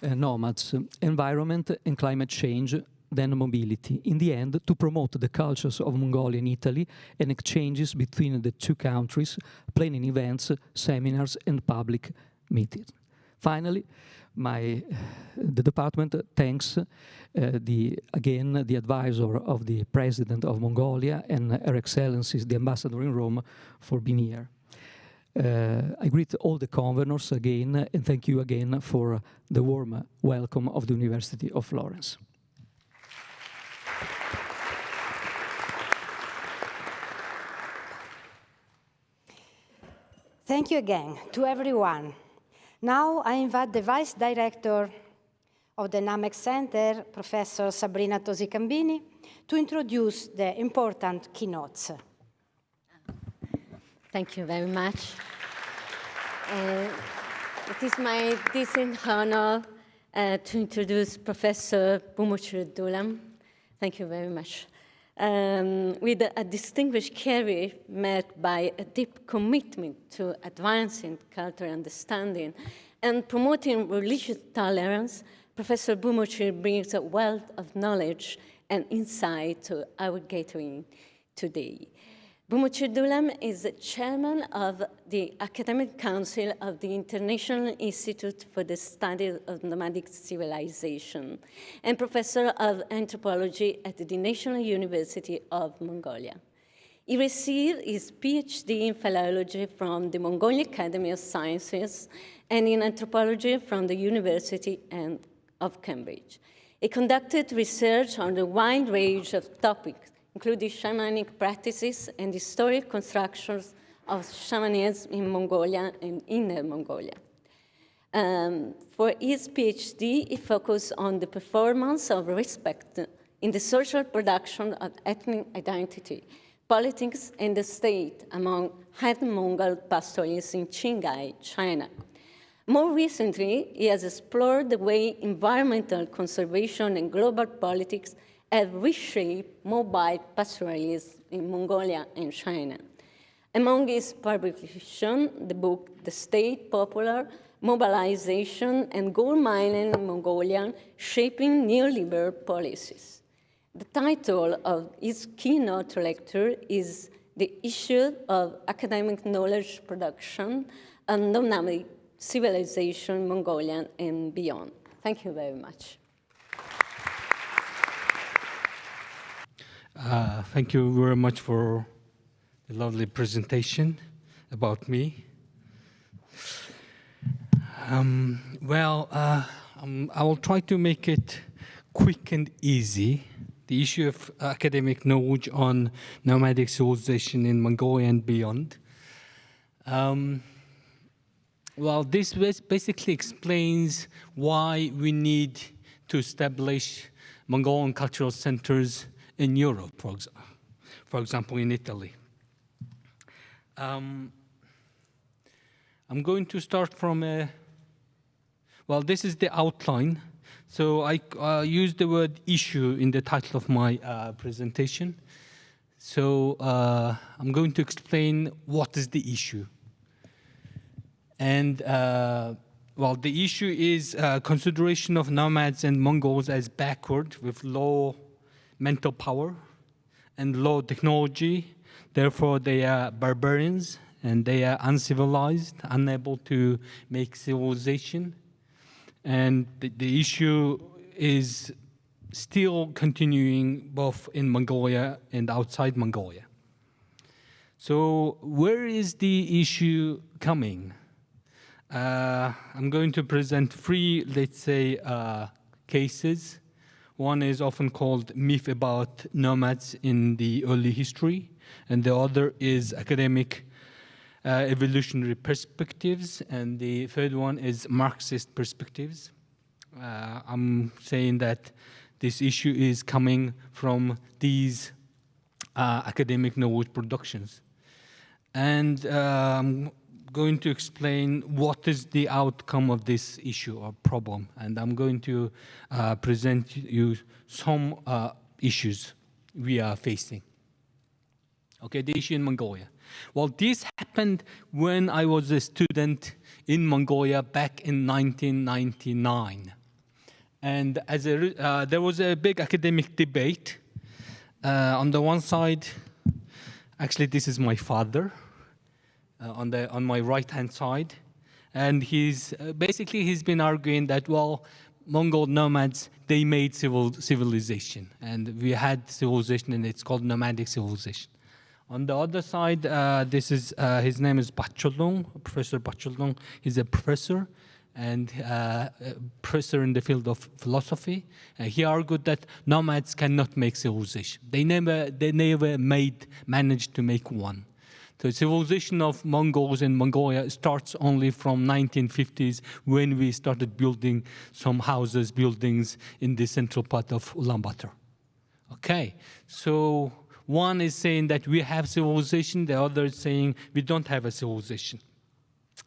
nomads, environment and climate change, then mobility. In the end, to promote the cultures of Mongolia and Italy and exchanges between the two countries, planning events, seminars, and public meetings. Finally, the department thanks again the advisor of the President of Mongolia and Her Excellencies, the Ambassador in Rome, for being here. I greet all the conveners again and thank you again for the warm welcome of the University of Florence. Thank you again to everyone. Now I invite the Vice Director of the NAMEC Center, Professor Sabrina Tosi Cambini, to introduce the important keynotes. Thank you very much. It is my distinct honor to introduce Professor Bumuchur Dulam. Thank you very much. With a distinguished career marked by a deep commitment to advancing cultural understanding and promoting religious tolerance, Professor Bumuchur brings a wealth of knowledge and insight to our gathering today. Bumuchur Dulam is the chairman of the Academic Council of the International Institute for the Study of Nomadic Civilization and professor of anthropology at the National University of Mongolia. He received his PhD in philology from the Mongolian Academy of Sciences and in anthropology from the University of Cambridge. He conducted research on a wide range of topics, including shamanic practices and historic constructions of shamanism in Mongolia and Inner Mongolia. For his PhD, he focused on the performance of respect in the social production of ethnic identity, politics, and the state among Han Mongol pastoralists in Qinghai, China. More recently, he has explored the way environmental conservation and global politics have reshaped mobile pastoralism in Mongolia and China. Among his publications, the book The State, Popular Mobilization and Gold Mining in Mongolia, Shaping Neoliberal Policies. The title of his keynote lecture is The Issue of Academic Knowledge Production and Nomadic Civilization, Mongolian and Beyond. Thank you very much. Thank you very much for the lovely presentation about me. I will try to make it quick and easy. The issue of academic knowledge on nomadic civilization in Mongolia and beyond. This basically explains why we need to establish Mongolian cultural centers in Europe, for example, in Italy. I'm going to start from this is the outline. So I used the word issue in the title of my presentation. So I'm going to explain what is the issue. And well, the issue is consideration of nomads and Mongols as backward with low mental power and low technology. Therefore, they are barbarians and they are uncivilized, unable to make civilization. And the issue is still continuing both in Mongolia and outside Mongolia. So where is the issue coming? I'm going to present three, let's say, cases. One is often called myth about nomads in the early history, and the other is academic evolutionary perspectives, and the third one is Marxist perspectives. I'm saying that this issue is coming from these academic knowledge productions. And I'm going to explain what is the outcome of this issue or problem, and I'm going to present you some issues we are facing. Okay, the issue in Mongolia. Well, this happened when I was a student in Mongolia back in 1999. And as there was a big academic debate. On the one side, actually this is my father, on my right-hand side. And he's been arguing that, well, Mongol nomads, they made civilization. And we had civilization, and it's called nomadic civilization. On the other side, this is his name is Bacholong, Professor Bacholong. He's a professor and professor in the field of philosophy. He argued that nomads cannot make civilization. They never managed to make one. The civilization of Mongols in Mongolia starts only from 1950s when we started building some houses, buildings in the central part of Ulaanbaatar. Okay, so one is saying that we have civilization, the other is saying we don't have a civilization.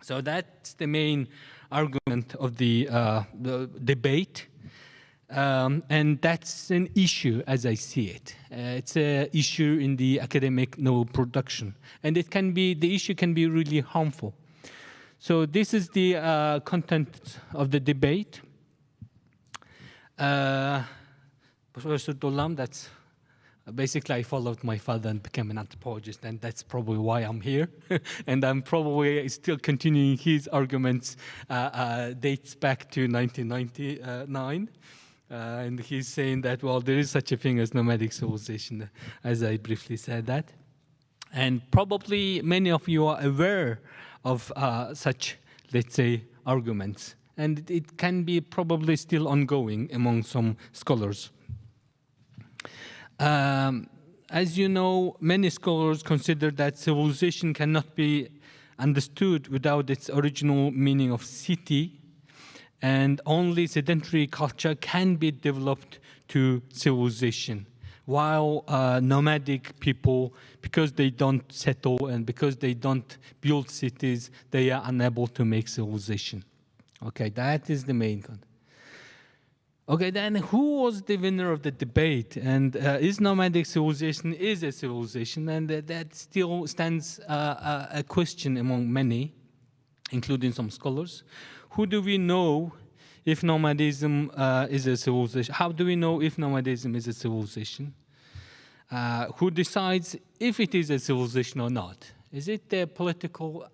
So that's the main argument of the debate. And that's an issue as I see it. It's an issue in the academic knowledge production. And the issue can be really harmful. So this is the content of the debate. Professor Dolam, that's basically, I followed my father and became an anthropologist, and that's probably why I'm here. And I'm probably still continuing his arguments, dates back to 1999. And he's saying that, well, there is such a thing as nomadic civilization, as I briefly said that. And probably many of you are aware of such, let's say, arguments. And it can be probably still ongoing among some scholars. As you know, many scholars consider that civilization cannot be understood without its original meaning of city, and only sedentary culture can be developed to civilization, while nomadic people, because they don't settle and because they don't build cities, they are unable to make civilization. Okay, that is the main concept. Okay, then who was the winner of the debate? And is nomadic civilization is a civilization? And that still stands a question among many, including some scholars. Who do we know if nomadism is a civilization? How do we know if nomadism is a civilization? Who decides if it is a civilization or not? Is it a political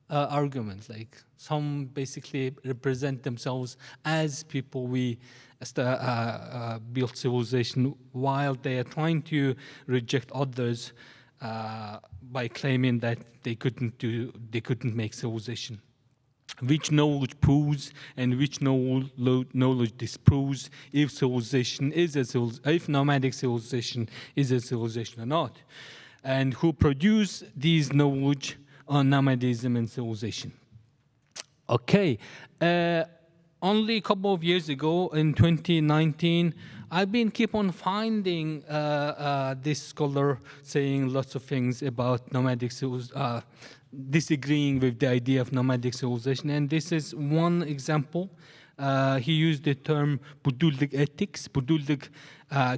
argument? Like some basically represent themselves as people we built civilization, while they are trying to reject others by claiming that they couldn't make civilization. Which knowledge proves and which knowledge disproves if civilization is if nomadic civilization is a civilization or not, and who produce these knowledge on nomadism and civilization? Okay. Only a couple of years ago, in 2019, I've been keep on finding this scholar saying lots of things about nomadic civilization, disagreeing with the idea of nomadic civilization. And this is one example he used the term buduldik ethics. Buduldik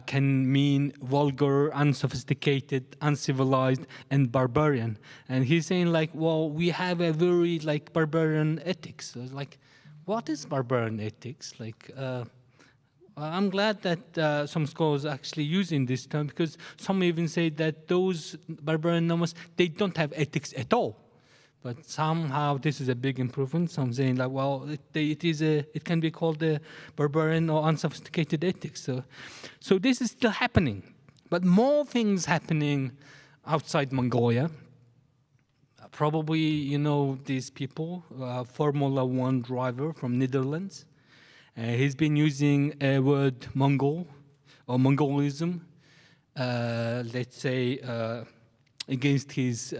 can mean vulgar, unsophisticated, uncivilized, and barbarian. And he's saying like, well, we have a very like barbarian ethics. So it's like, what is barbarian ethics? Like, I'm glad that some scholars are actually using this term, because some even say that those barbarian nomads, they don't have ethics at all. But somehow this is a big improvement. Some saying like, well, it can be called a barbarian or unsophisticated ethics. So this is still happening, but more things happening outside Mongolia. Probably you know these people, Formula 1 driver from Netherlands. He's been using a word Mongol or Mongolism, let's say, against his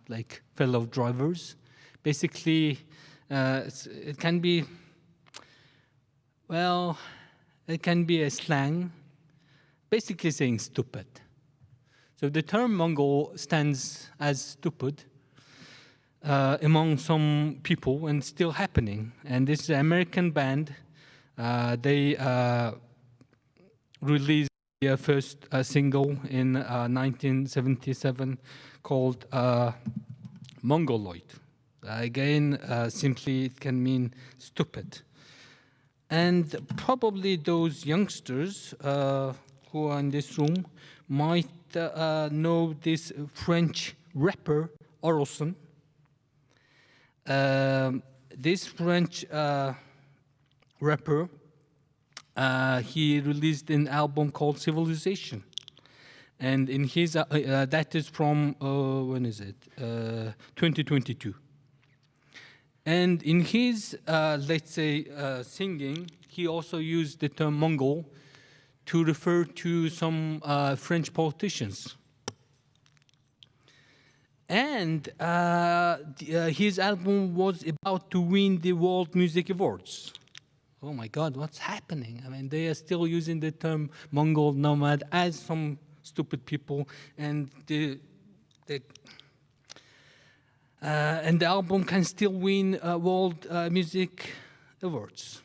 like fellow drivers. Basically, it can be, well, it can be a slang, basically saying stupid. So the term Mongol stands as stupid among some people, and still happening. And this American band, they released their first single in 1977 called Mongoloid. Again, simply it can mean stupid. And probably those youngsters who are in this room might know this French rapper, Orelsan. This French rapper, he released an album called Civilization. And in his, that is from, when is it? 2022. And in his, let's say, singing, he also used the term Mongol to refer to some French politicians. And his album was about to win the World Music Awards. Oh my God, what's happening? I mean, they are still using the term Mongol nomad as some stupid people, and the album can still win World Music Awards.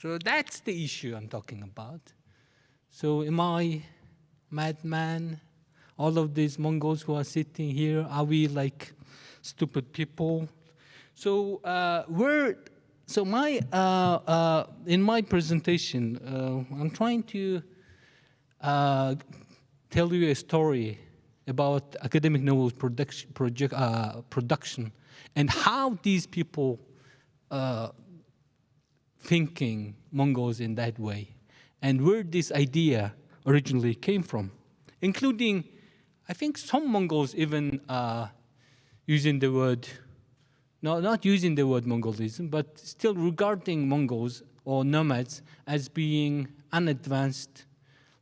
So that's the issue I'm talking about. So am I madman? All of these Mongols who are sitting here, are we like stupid people? So in my presentation, I'm trying to tell you a story about academic novels production and how these people thinking Mongols in that way, and where this idea originally came from, including, I think some Mongols even using the word, no, not using the word Mongolism, but still regarding Mongols or nomads as being unadvanced,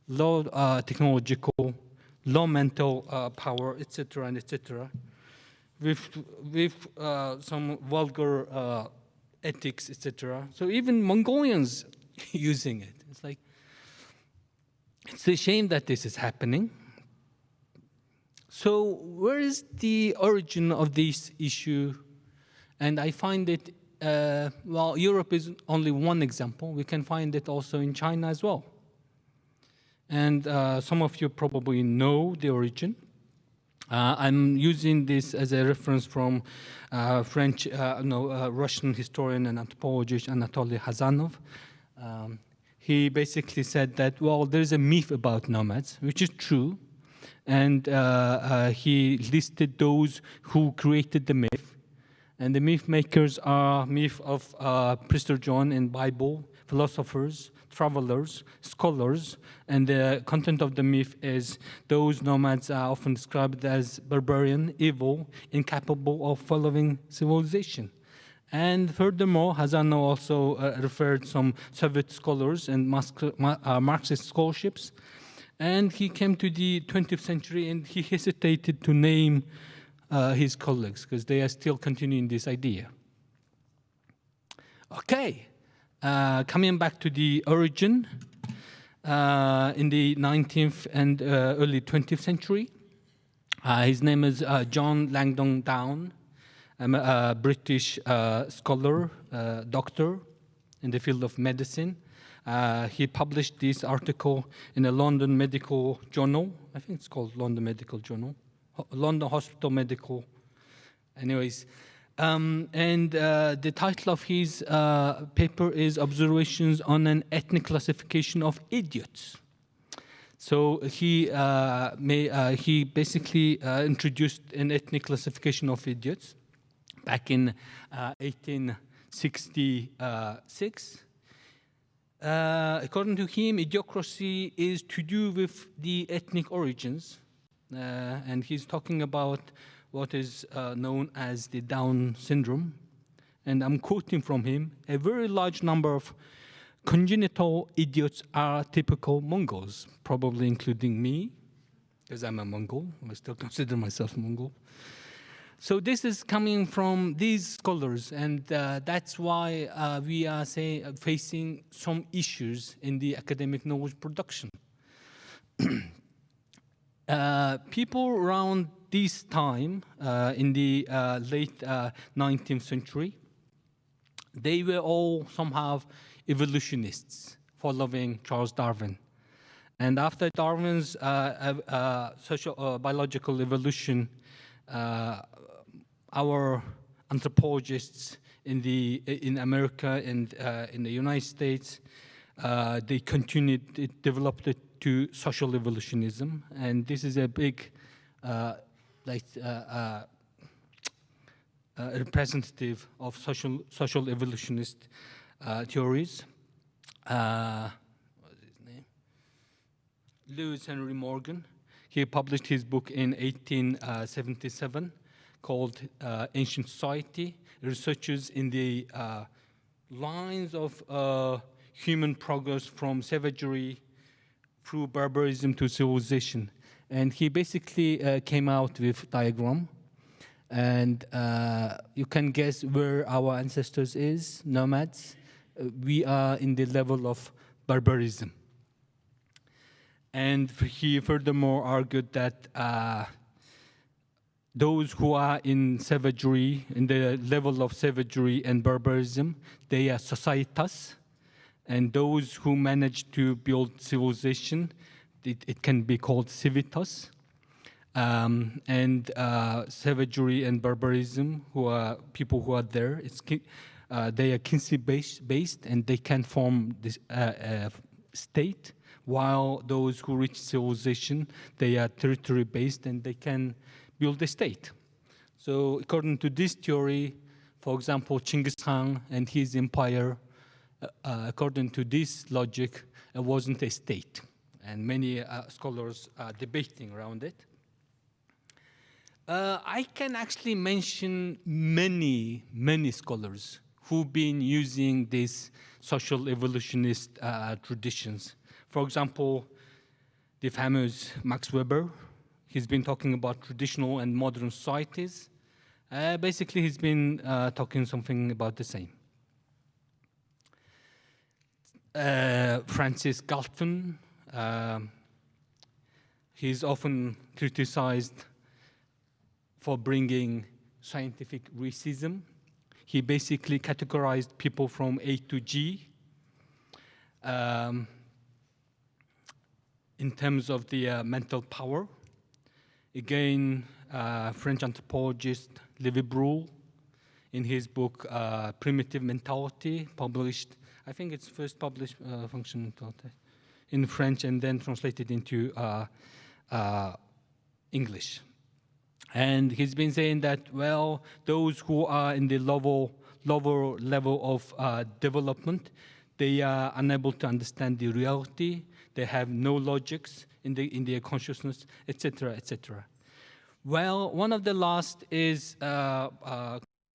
low technological, low mental power, etc., and etc., with some vulgar ethics, etc. So even Mongolians using it. It's like, it's a shame that this is happening. So where is the origin of this issue? And I find it, well, Europe is only one example. We can find it also in China as well. And some of you probably know the origin. I'm using this as a reference from Russian historian and anthropologist Anatoly Hazanov. He basically said that, well, there's a myth about nomads, which is true. And he listed those who created the myth. And the myth makers are myth of Prester John in Bible, philosophers, travelers, scholars, and the content of the myth is those nomads are often described as barbarian, evil, incapable of following civilization. And furthermore, Hazanov also referred some Soviet scholars and Marxist scholarships. And he came to the 20th century and he hesitated to name his colleagues because they are still continuing this idea. Okay. Coming back to the origin, in the 19th and early 20th century, his name is John Langdon Down. I'm a British scholar, doctor. in the field of medicine. He published this article in a London Medical Journal. I think it's called London Medical Journal. London Hospital Medical. Anyways. The title of his paper is Observations on an Ethnic Classification of Idiots. So he basically introduced an ethnic classification of idiots back in 1866. According to him, idiocracy is to do with the ethnic origins, and he's talking about what is known as the Down syndrome. And I'm quoting from him, a very large number of congenital idiots are typical Mongols, probably including me, because I'm a Mongol. I still consider myself Mongol. So this is coming from these scholars, and that's why we are facing some issues in the academic knowledge production. People around this time, in the late 19th century, they were all somehow evolutionists following Charles Darwin. And after Darwin's biological evolution, our anthropologists in America and in the United States, they developed it to social evolutionism, and this is a big representative of social evolutionist theories. What is his name? Lewis Henry Morgan. He published his book in 1877 called Ancient Society, researches in the lines of human progress from savagery through barbarism to civilization. And he basically came out with a diagram. And you can guess where our ancestors is, nomads. We are in the level of barbarism. And he furthermore argued that those who are in savagery, in the level of savagery and barbarism, they are societas. And those who manage to build civilization, it can be called civitas. Savagery and barbarism, who are people who are there, they are kinship-based, and they can form this state, while those who reach civilization, they are territory-based, and they can build a state. So according to this theory, for example, Genghis Khan and his empire, according to this logic, it wasn't a state. And many scholars are debating around it. I can actually mention many scholars who've been using these social evolutionist traditions. For example, the famous Max Weber, he's been talking about traditional and modern societies. Basically, he's been talking something about the same. Francis Galton, he's often criticized for bringing scientific racism. He basically categorized people from A to G in terms of the mental power. Again, French anthropologist Lévi-Brul, in his book Primitive Mentality, published, I think it's first published function in French and then translated into English. And he's been saying that, well, those who are in the lower level of development, they are unable to understand the reality. They have no logics in their consciousness, etc., etc. Well, one of the last is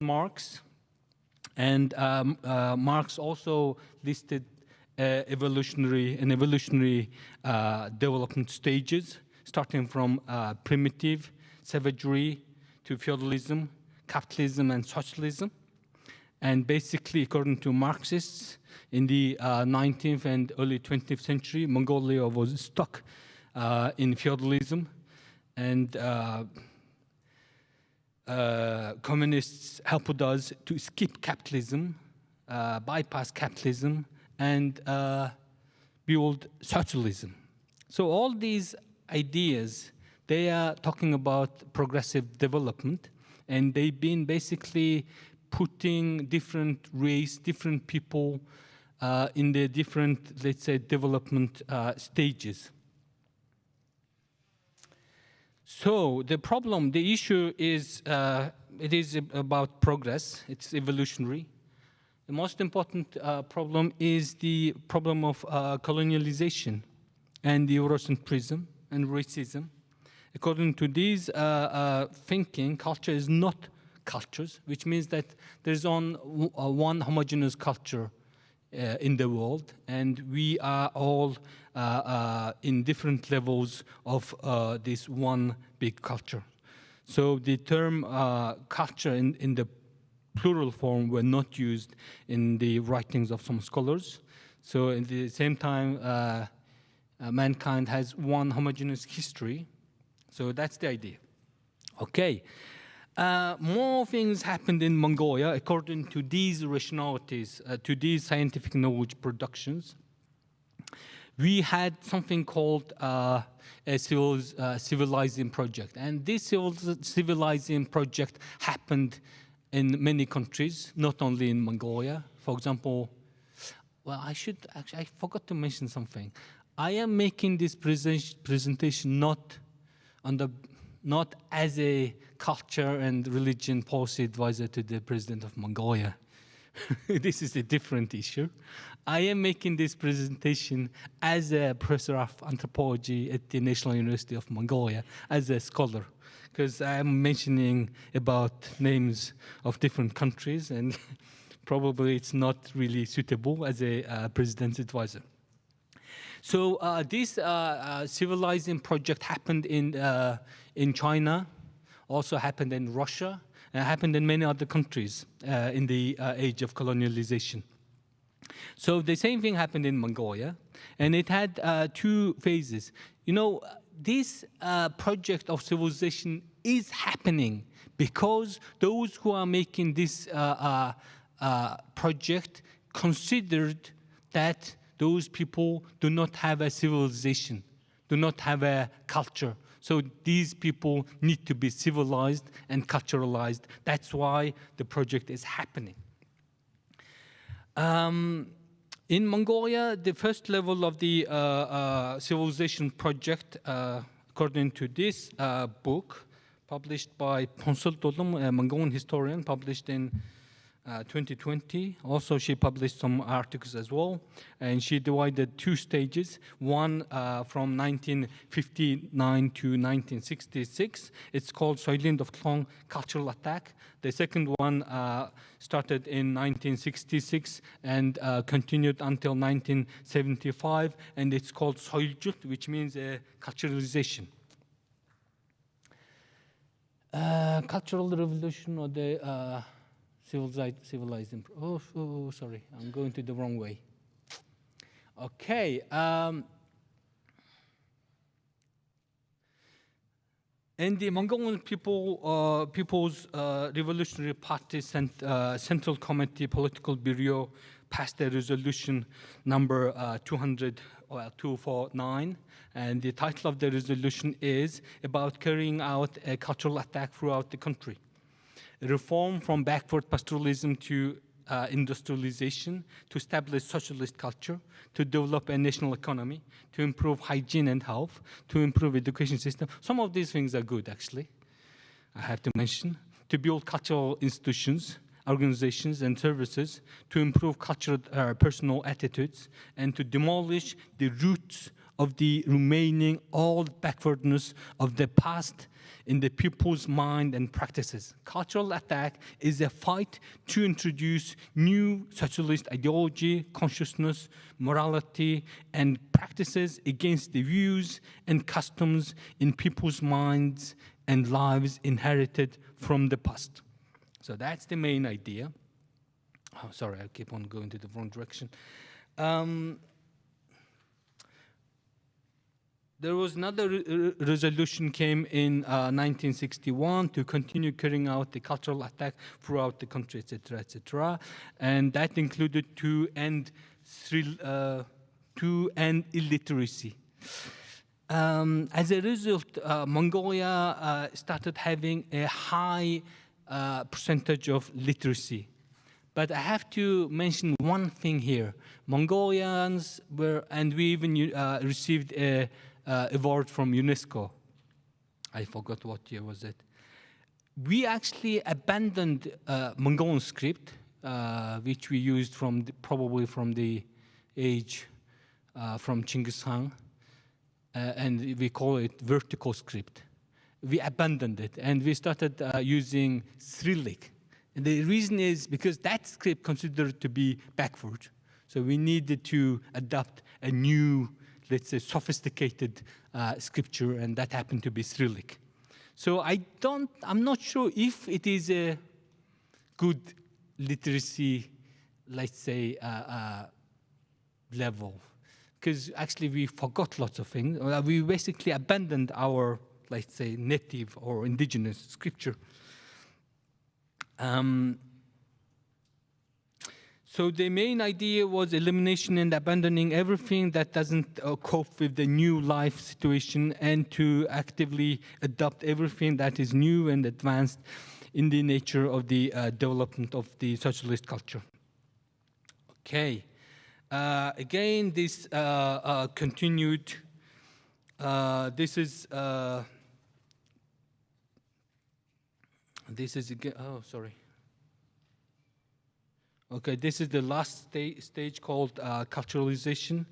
Marx, and Marx also listed evolutionary development stages, starting from primitive savagery to feudalism, capitalism, and socialism. And basically, according to Marxists, in the 19th and early 20th century, Mongolia was stuck in feudalism, and communists helped us to skip capitalism bypass capitalism, and build socialism. So all these ideas, they are talking about progressive development, and they've been basically putting different race, different people in the different, let's say, development stages. So the problem, the issue is, it is about progress, it's evolutionary. The most important problem is the problem of colonialization and the Eurocentrism and racism. According to these thinking, culture is not cultures, which means that there's one homogeneous culture in the world, and we are all in different levels of this one big culture. So the term culture in the plural form were not used in the writings of some scholars. So at the same time, mankind has one homogeneous history. So that's the idea. Okay. More things happened in Mongolia according to these rationalities, to these scientific knowledge productions. We had something called a civilizing project. And this civilizing project happened in many countries, not only in Mongolia. For example, well, I forgot to mention something. I am making this presentation not as a culture and religion policy advisor to the president of Mongolia. This is a different issue. I am making this presentation as a professor of anthropology at the National University of Mongolia, as a scholar, because I'm mentioning about names of different countries, and probably it's not really suitable as a president's advisor. So this civilizing project happened in China, also happened in Russia, and happened in many other countries in the age of colonialization. So the same thing happened in Mongolia, and it had two phases. You know, this project of civilization is happening because those who are making this project considered that those people do not have a civilization, do not have a culture. So these people need to be civilized and culturalized. That's why the project is happening. In Mongolia, the first level of the civilization project, according to this book, published by Ponsel Dolum, a Mongolian historian, published in 2020. Also, she published some articles as well, and she divided two stages. One from 1959 to 1966. It's called Soylent of Tlong Cultural Attack. The second one started in 1966 and continued until 1975, and it's called Soyljut, which means culturalization. Cultural revolution, or the civilizing. Oh, sorry, I'm going to the wrong way. Okay. And the Mongolian People's Revolutionary Party Central Committee Political Bureau passed a resolution number 249, and the title of the resolution is about carrying out a cultural attack throughout the country. Reform from backward pastoralism to industrialization, to establish socialist culture, to develop a national economy, to improve hygiene and health, to improve education system. Some of these things are good, actually, I have to mention. To build cultural institutions, organizations, and services, to improve cultural personal attitudes, and to demolish the roots of the remaining old backwardness of the past in the people's mind and practices. Cultural attack is a fight to introduce new socialist ideology, consciousness, morality, and practices against the views and customs in people's minds and lives inherited from the past. So that's the main idea. Oh, sorry, I keep on going to the wrong direction. There was another resolution came in 1961 to continue carrying out the cultural attack throughout the country, etc., etc., and that included to end illiteracy. As a result, Mongolia started having a high percentage of literacy. But I have to mention one thing here. Mongolians were, and we even received a award from UNESCO. I forgot what year was it. We actually abandoned Mongolian script, which we used from probably from the age from Chinggis Khan, and we call it vertical script. We abandoned it, and we started using Cyrillic. And the reason is because that script considered to be backward. So we needed to adopt a new, let's say, sophisticated scripture, and that happened to be Cyrillic. So I'm not sure if it is a good literacy, let's say, level, because actually we forgot lots of things. We basically abandoned our, let's say, native or indigenous scripture. So the main idea was elimination and abandoning everything that doesn't cope with the new life situation, and to actively adopt everything that is new and advanced in the nature of the development of the socialist culture. Okay. Again, this continued. This is again. Oh, sorry. Okay, this is the last stage called culturalization.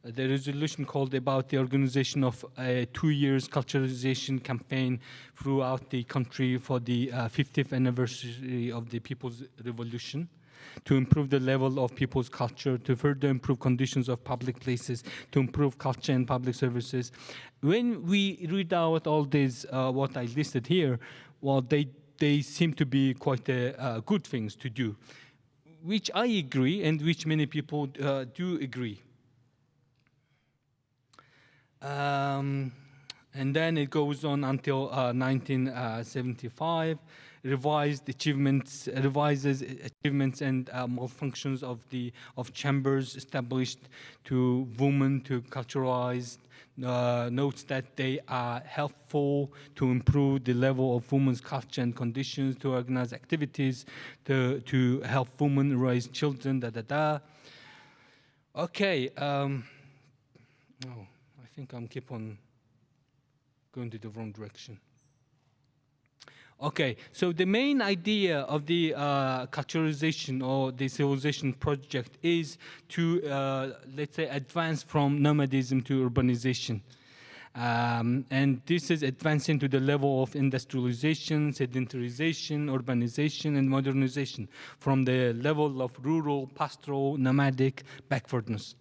The resolution called about the organization of a 2 years culturalization campaign throughout the country for the 50th anniversary of the People's Revolution, to improve the level of people's culture, to further improve conditions of public places, to improve culture and public services. When we read out all these, what I listed here, well, they seem to be quite good things to do, which I agree, and which many people do agree. And then it goes on until 1975, revises achievements and malfunctions of chambers established to women to culturalize. Notes that they are helpful to improve the level of women's culture and conditions, to organize activities to help women raise children, Okay. Oh, I think I'm keep on going to the wrong direction. Okay, so the main idea of the culturalization or the civilization project is to, let's say, advance from nomadism to urbanization. And this is advancing to the level of industrialization, sedentarization, urbanization, and modernization from the level of rural, pastoral, nomadic backwardness.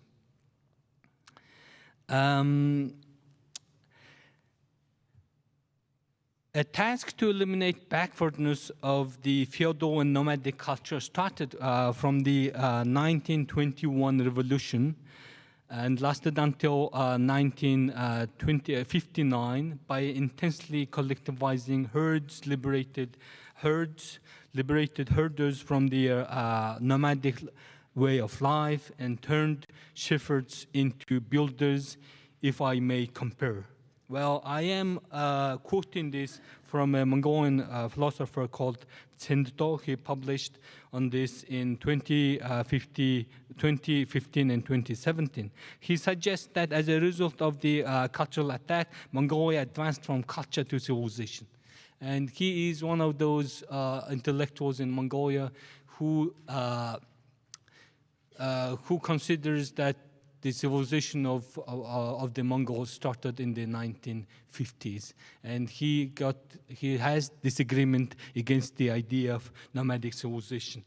A task to eliminate backwardness of the feudal and nomadic culture started from the 1921 revolution and lasted until 1959 by intensely collectivizing herds, liberated herders from their nomadic way of life, and turned shepherds into builders, if I may compare. Well, I am quoting this from a Mongolian philosopher called Centro. He published on this in 2015 and 2017. He suggests that as a result of the cultural attack, Mongolia advanced from culture to civilization. And he is one of those intellectuals in Mongolia who considers that the civilization of the Mongols started in the 1950s, and he has disagreement against the idea of nomadic civilization.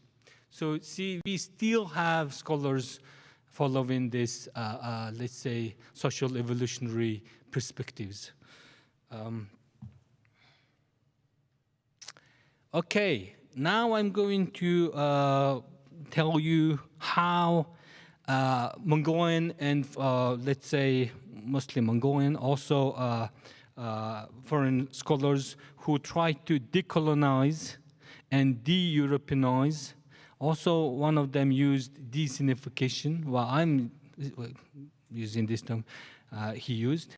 So see, we still have scholars following this, let's say, social evolutionary perspectives. Okay, now I'm going to tell you how Mongolian and, let's say, mostly Mongolian, also foreign scholars who try to decolonize and de-Europeanize. Also, one of them used designification, while I'm using this term he used,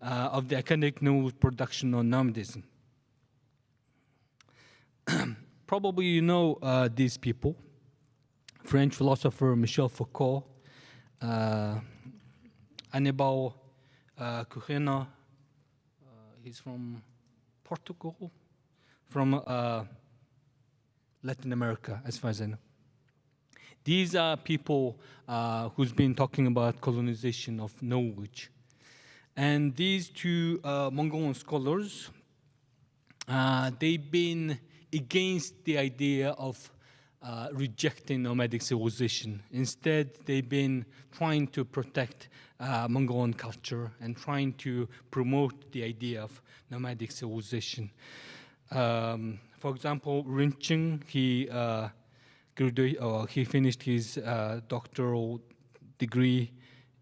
of the academic new production on nomadism. Probably you know these people. French philosopher Michel Foucault, Anibal Cujena, he's from Portugal, from Latin America, as far as I know. These are people who's been talking about colonization of knowledge. And these two Mongolian scholars, they've been against the idea of rejecting nomadic civilization. Instead, they've been trying to protect Mongolian culture and trying to promote the idea of nomadic civilization. For example, Rinchen, he finished his doctoral degree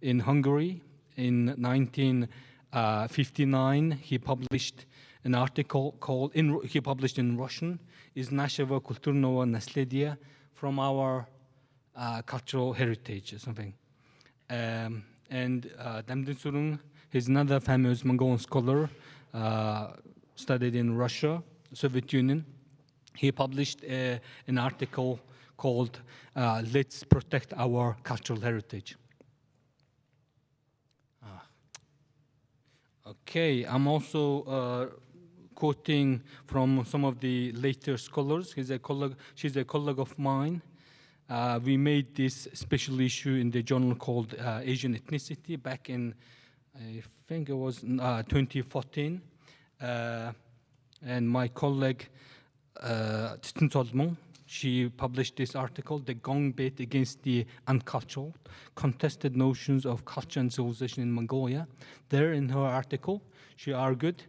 in Hungary. In 1959, he published an article called, he published in Russian, "Из нашего культурного наследия," from our cultural heritage or something. And Damdin Surung, he's another famous Mongolian scholar, studied in Russia, Soviet Union. He published an article called "Let's Protect Our Cultural Heritage." Okay, I'm also quoting from some of the later scholars. She's a colleague of mine. We made this special issue in the journal called Asian Ethnicity back in, I think it was 2014. And my colleague, Titin Solmon, she published this article, "The Gong Bet Against the Uncultural, Contested Notions of Culture and Civilization in Mongolia." There in her article, she argued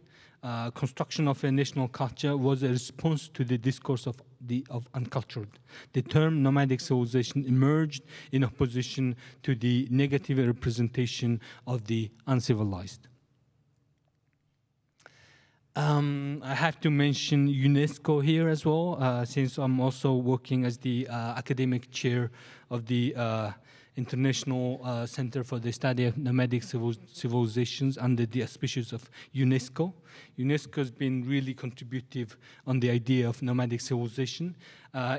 construction of a national culture was a response to the discourse of uncultured. The term nomadic civilization emerged in opposition to the negative representation of the uncivilized. I have to mention UNESCO here as well, since I'm also working as the academic chair of the International Center for the Study of Nomadic Civilizations under the auspices of UNESCO. UNESCO has been really contributive on the idea of nomadic civilization.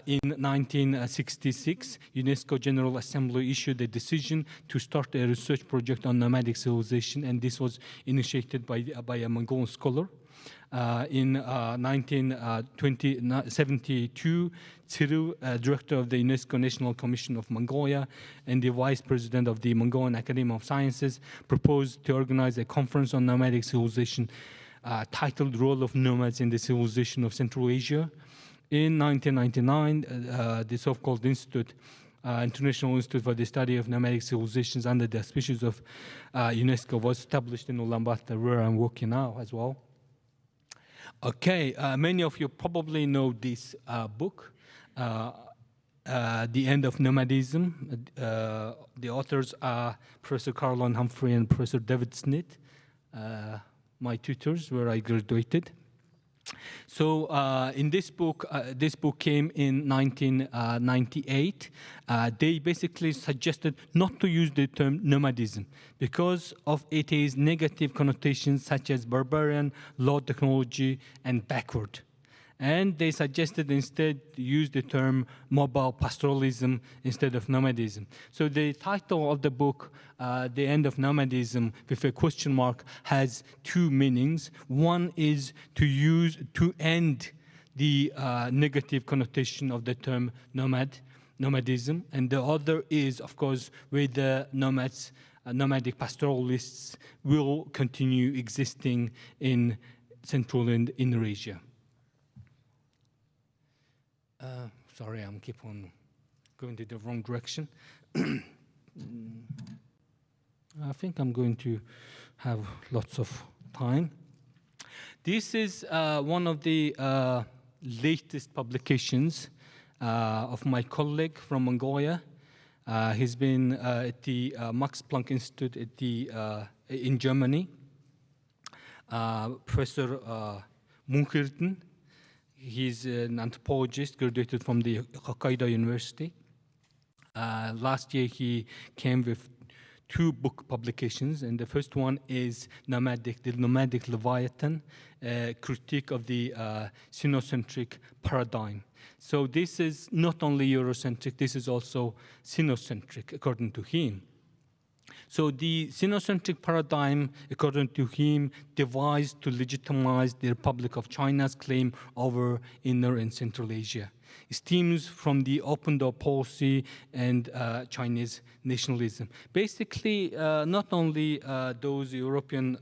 In 1966, UNESCO General Assembly issued a decision to start a research project on nomadic civilization, and this was initiated by a Mongolian scholar. In 1972, Tsiru, director of the UNESCO National Commission of Mongolia and the vice president of the Mongolian Academy of Sciences, proposed to organize a conference on nomadic civilization titled "Role of Nomads in the Civilization of Central Asia." In 1999, the so-called Institute, International Institute for the Study of Nomadic Civilizations under the auspices of UNESCO, was established in Ulaanbaatar, where I'm working now as well. Okay, many of you probably know this book, The End of Nomadism. The authors are Professor Caroline Humphrey and Professor David Smith, my tutors where I graduated. So in this book came in 1998. They basically suggested not to use the term nomadism because of its negative connotations such as barbarian, low technology, and backward. And they suggested instead use the term mobile pastoralism instead of nomadism. So the title of the book, The End of Nomadism, with a question mark, has two meanings. One is to end the negative connotation of the term nomadism, and the other is, of course, where the nomadic pastoralists will continue existing in Central and Inner Asia. Sorry, I'm keep on going to the wrong direction. I think I'm going to have lots of time. This is one of the latest publications of my colleague from Mongolia. He's been at the Max Planck Institute at the in Germany. Professor Munkirten, he's an anthropologist, graduated from the Hokkaido University. Last year he came with 2 book publications, and the first one is Nomadic, the Nomadic Leviathan, critique of the Sinocentric paradigm. So this is not only Eurocentric, this is also Sinocentric, according to him. So the Sinocentric paradigm, according to him, devised to legitimize the Republic of China's claim over Inner and Central Asia. It stems from the open door policy and Chinese nationalism. Basically, not only those European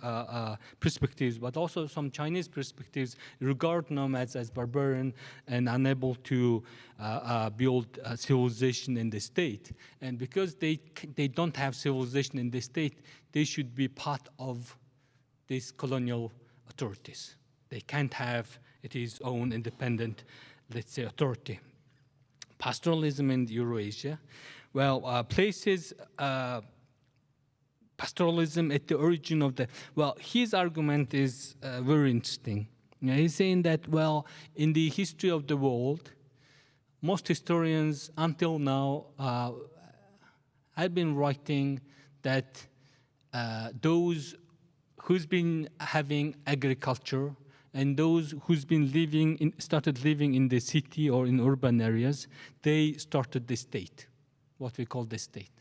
perspectives, but also some Chinese perspectives regard nomads as barbarian and unable to build civilization in the state. And because they don't have civilization in the state, they should be part of these colonial authorities. They can't have its own independent, let's say, authority. Pastoralism in Eurasia, well, places pastoralism at the origin of the, well, his argument is very interesting. You know, he's saying that, well, in the history of the world, most historians until now have been writing that those who's been having agriculture and those who's been started living in the city or in urban areas, they started the state, what we call the state.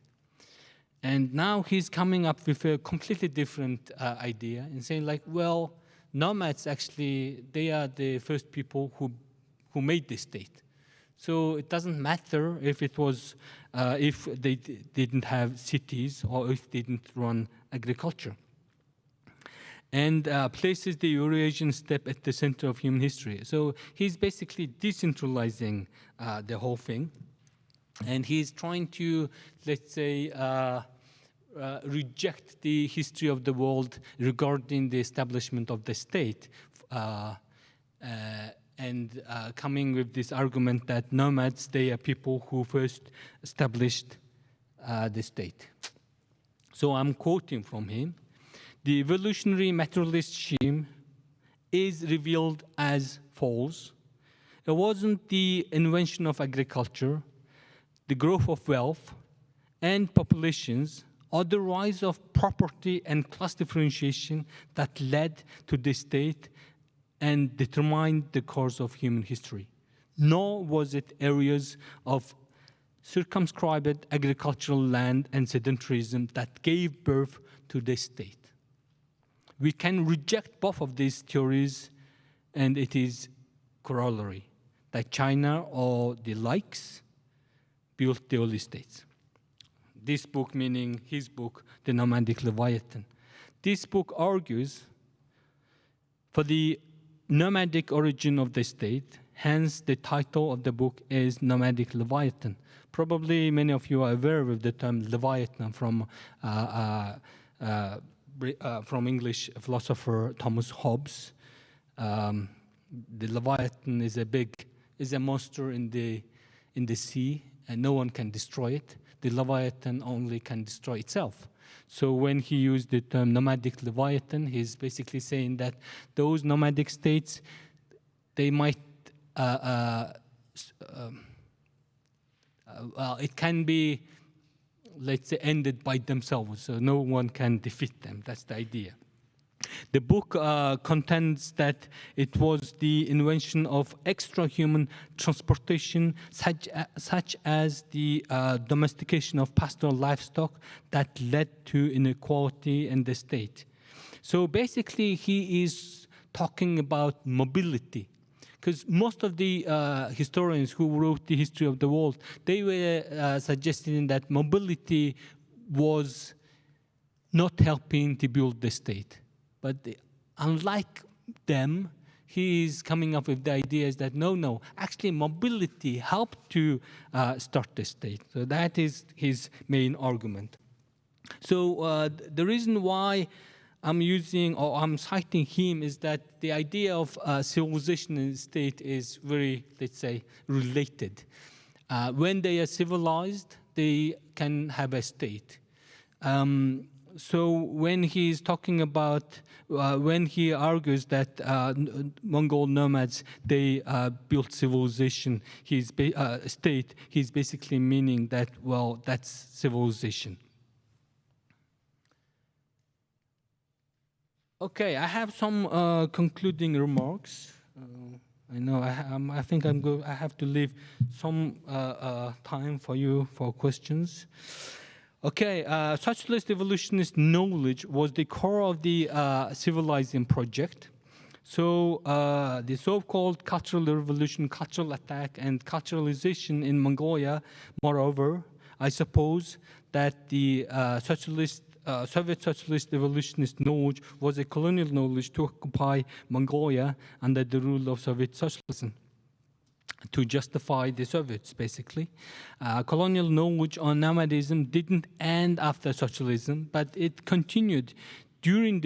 And now he's coming up with a completely different idea and saying like, well, nomads actually, they are the first people who made the state. So it doesn't matter if it was, if they didn't have cities or if they didn't run agriculture. And places the Eurasian steppe at the center of human history. So he's basically decentralizing the whole thing. And he's trying to, let's say, reject the history of the world regarding the establishment of the state. And coming with this argument that nomads, they are people who first established the state. So I'm quoting from him. The evolutionary materialist scheme is revealed as false. It wasn't the invention of agriculture, the growth of wealth and populations, or the rise of property and class differentiation that led to the state and determined the course of human history. Nor was it areas of circumscribed agricultural land and sedentarism that gave birth to the state. We can reject both of these theories, and it is corollary that China or the likes built the early states. This book, meaning his book, The Nomadic Leviathan. This book argues for the nomadic origin of the state, hence the title of the book is Nomadic Leviathan. Probably many of you are aware of the term Leviathan from English philosopher Thomas Hobbes. The Leviathan is a monster in the sea, and no one can destroy it. The Leviathan only can destroy itself. So when he used the term nomadic Leviathan, he's basically saying that those nomadic states, they might, well, it can be, let's say, ended by themselves, so no one can defeat them. That's the idea. The book contends that it was the invention of extra-human transportation, such as the domestication of pastoral livestock, that led to inequality in the state. So basically, he is talking about mobility, because most of the historians who wrote the history of the world, they were suggesting that mobility was not helping to build the state. But unlike them, he is coming up with the ideas that no, actually mobility helped to start the state. So that is his main argument. So the reason why I'm using or I'm citing him is that the idea of civilization in the state is very, let's say, related. When they are civilized, they can have a state. So when he's talking about, when he argues that Mongol nomads, they built civilization, state, he's basically meaning that, well, that's civilization. Okay, I have some concluding remarks. I know I think I have to leave some time for you for questions. Okay, socialist evolutionist knowledge was the core of the civilizing project. So the so-called cultural revolution, cultural attack, and culturalization in Mongolia, moreover, I suppose that the Soviet socialist evolutionist knowledge was a colonial knowledge to occupy Mongolia under the rule of Soviet socialism, to justify the Soviets, basically. Colonial knowledge on nomadism didn't end after socialism, but it continued during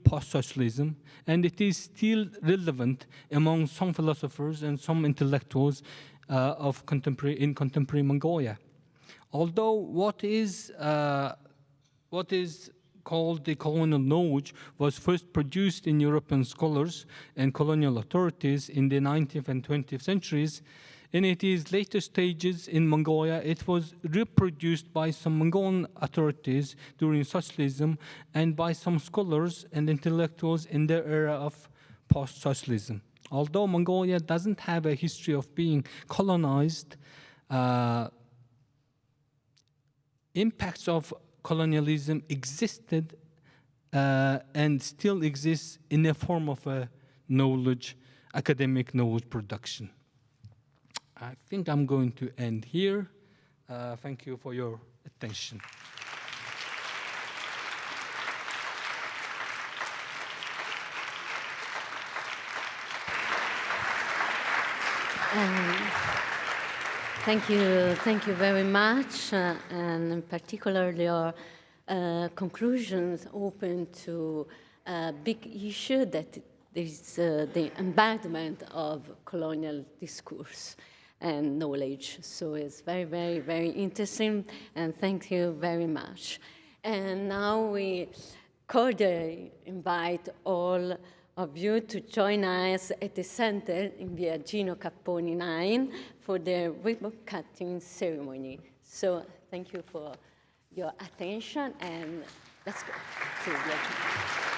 post-socialism, and it is still relevant among some philosophers and some intellectuals in contemporary Mongolia. Although what is called the colonial knowledge was first produced in European scholars and colonial authorities in the 19th and 20th centuries, in its later stages in Mongolia, it was reproduced by some Mongolian authorities during socialism and by some scholars and intellectuals in the era of post-socialism. Although Mongolia doesn't have a history of being colonized, impacts of colonialism existed and still exists in a form of a academic knowledge production. I think I'm going to end here. Thank you for your attention. Thank you very much, and in particular your conclusions open to a big issue that is the embodiment of colonial discourse and knowledge. So it's very, very, very interesting, and thank you very much. And now we cordially invite all of you to join us at the center in Via Gino Capponi 9 for the ribbon cutting ceremony. So thank you for your attention, and let's go to Via Gino.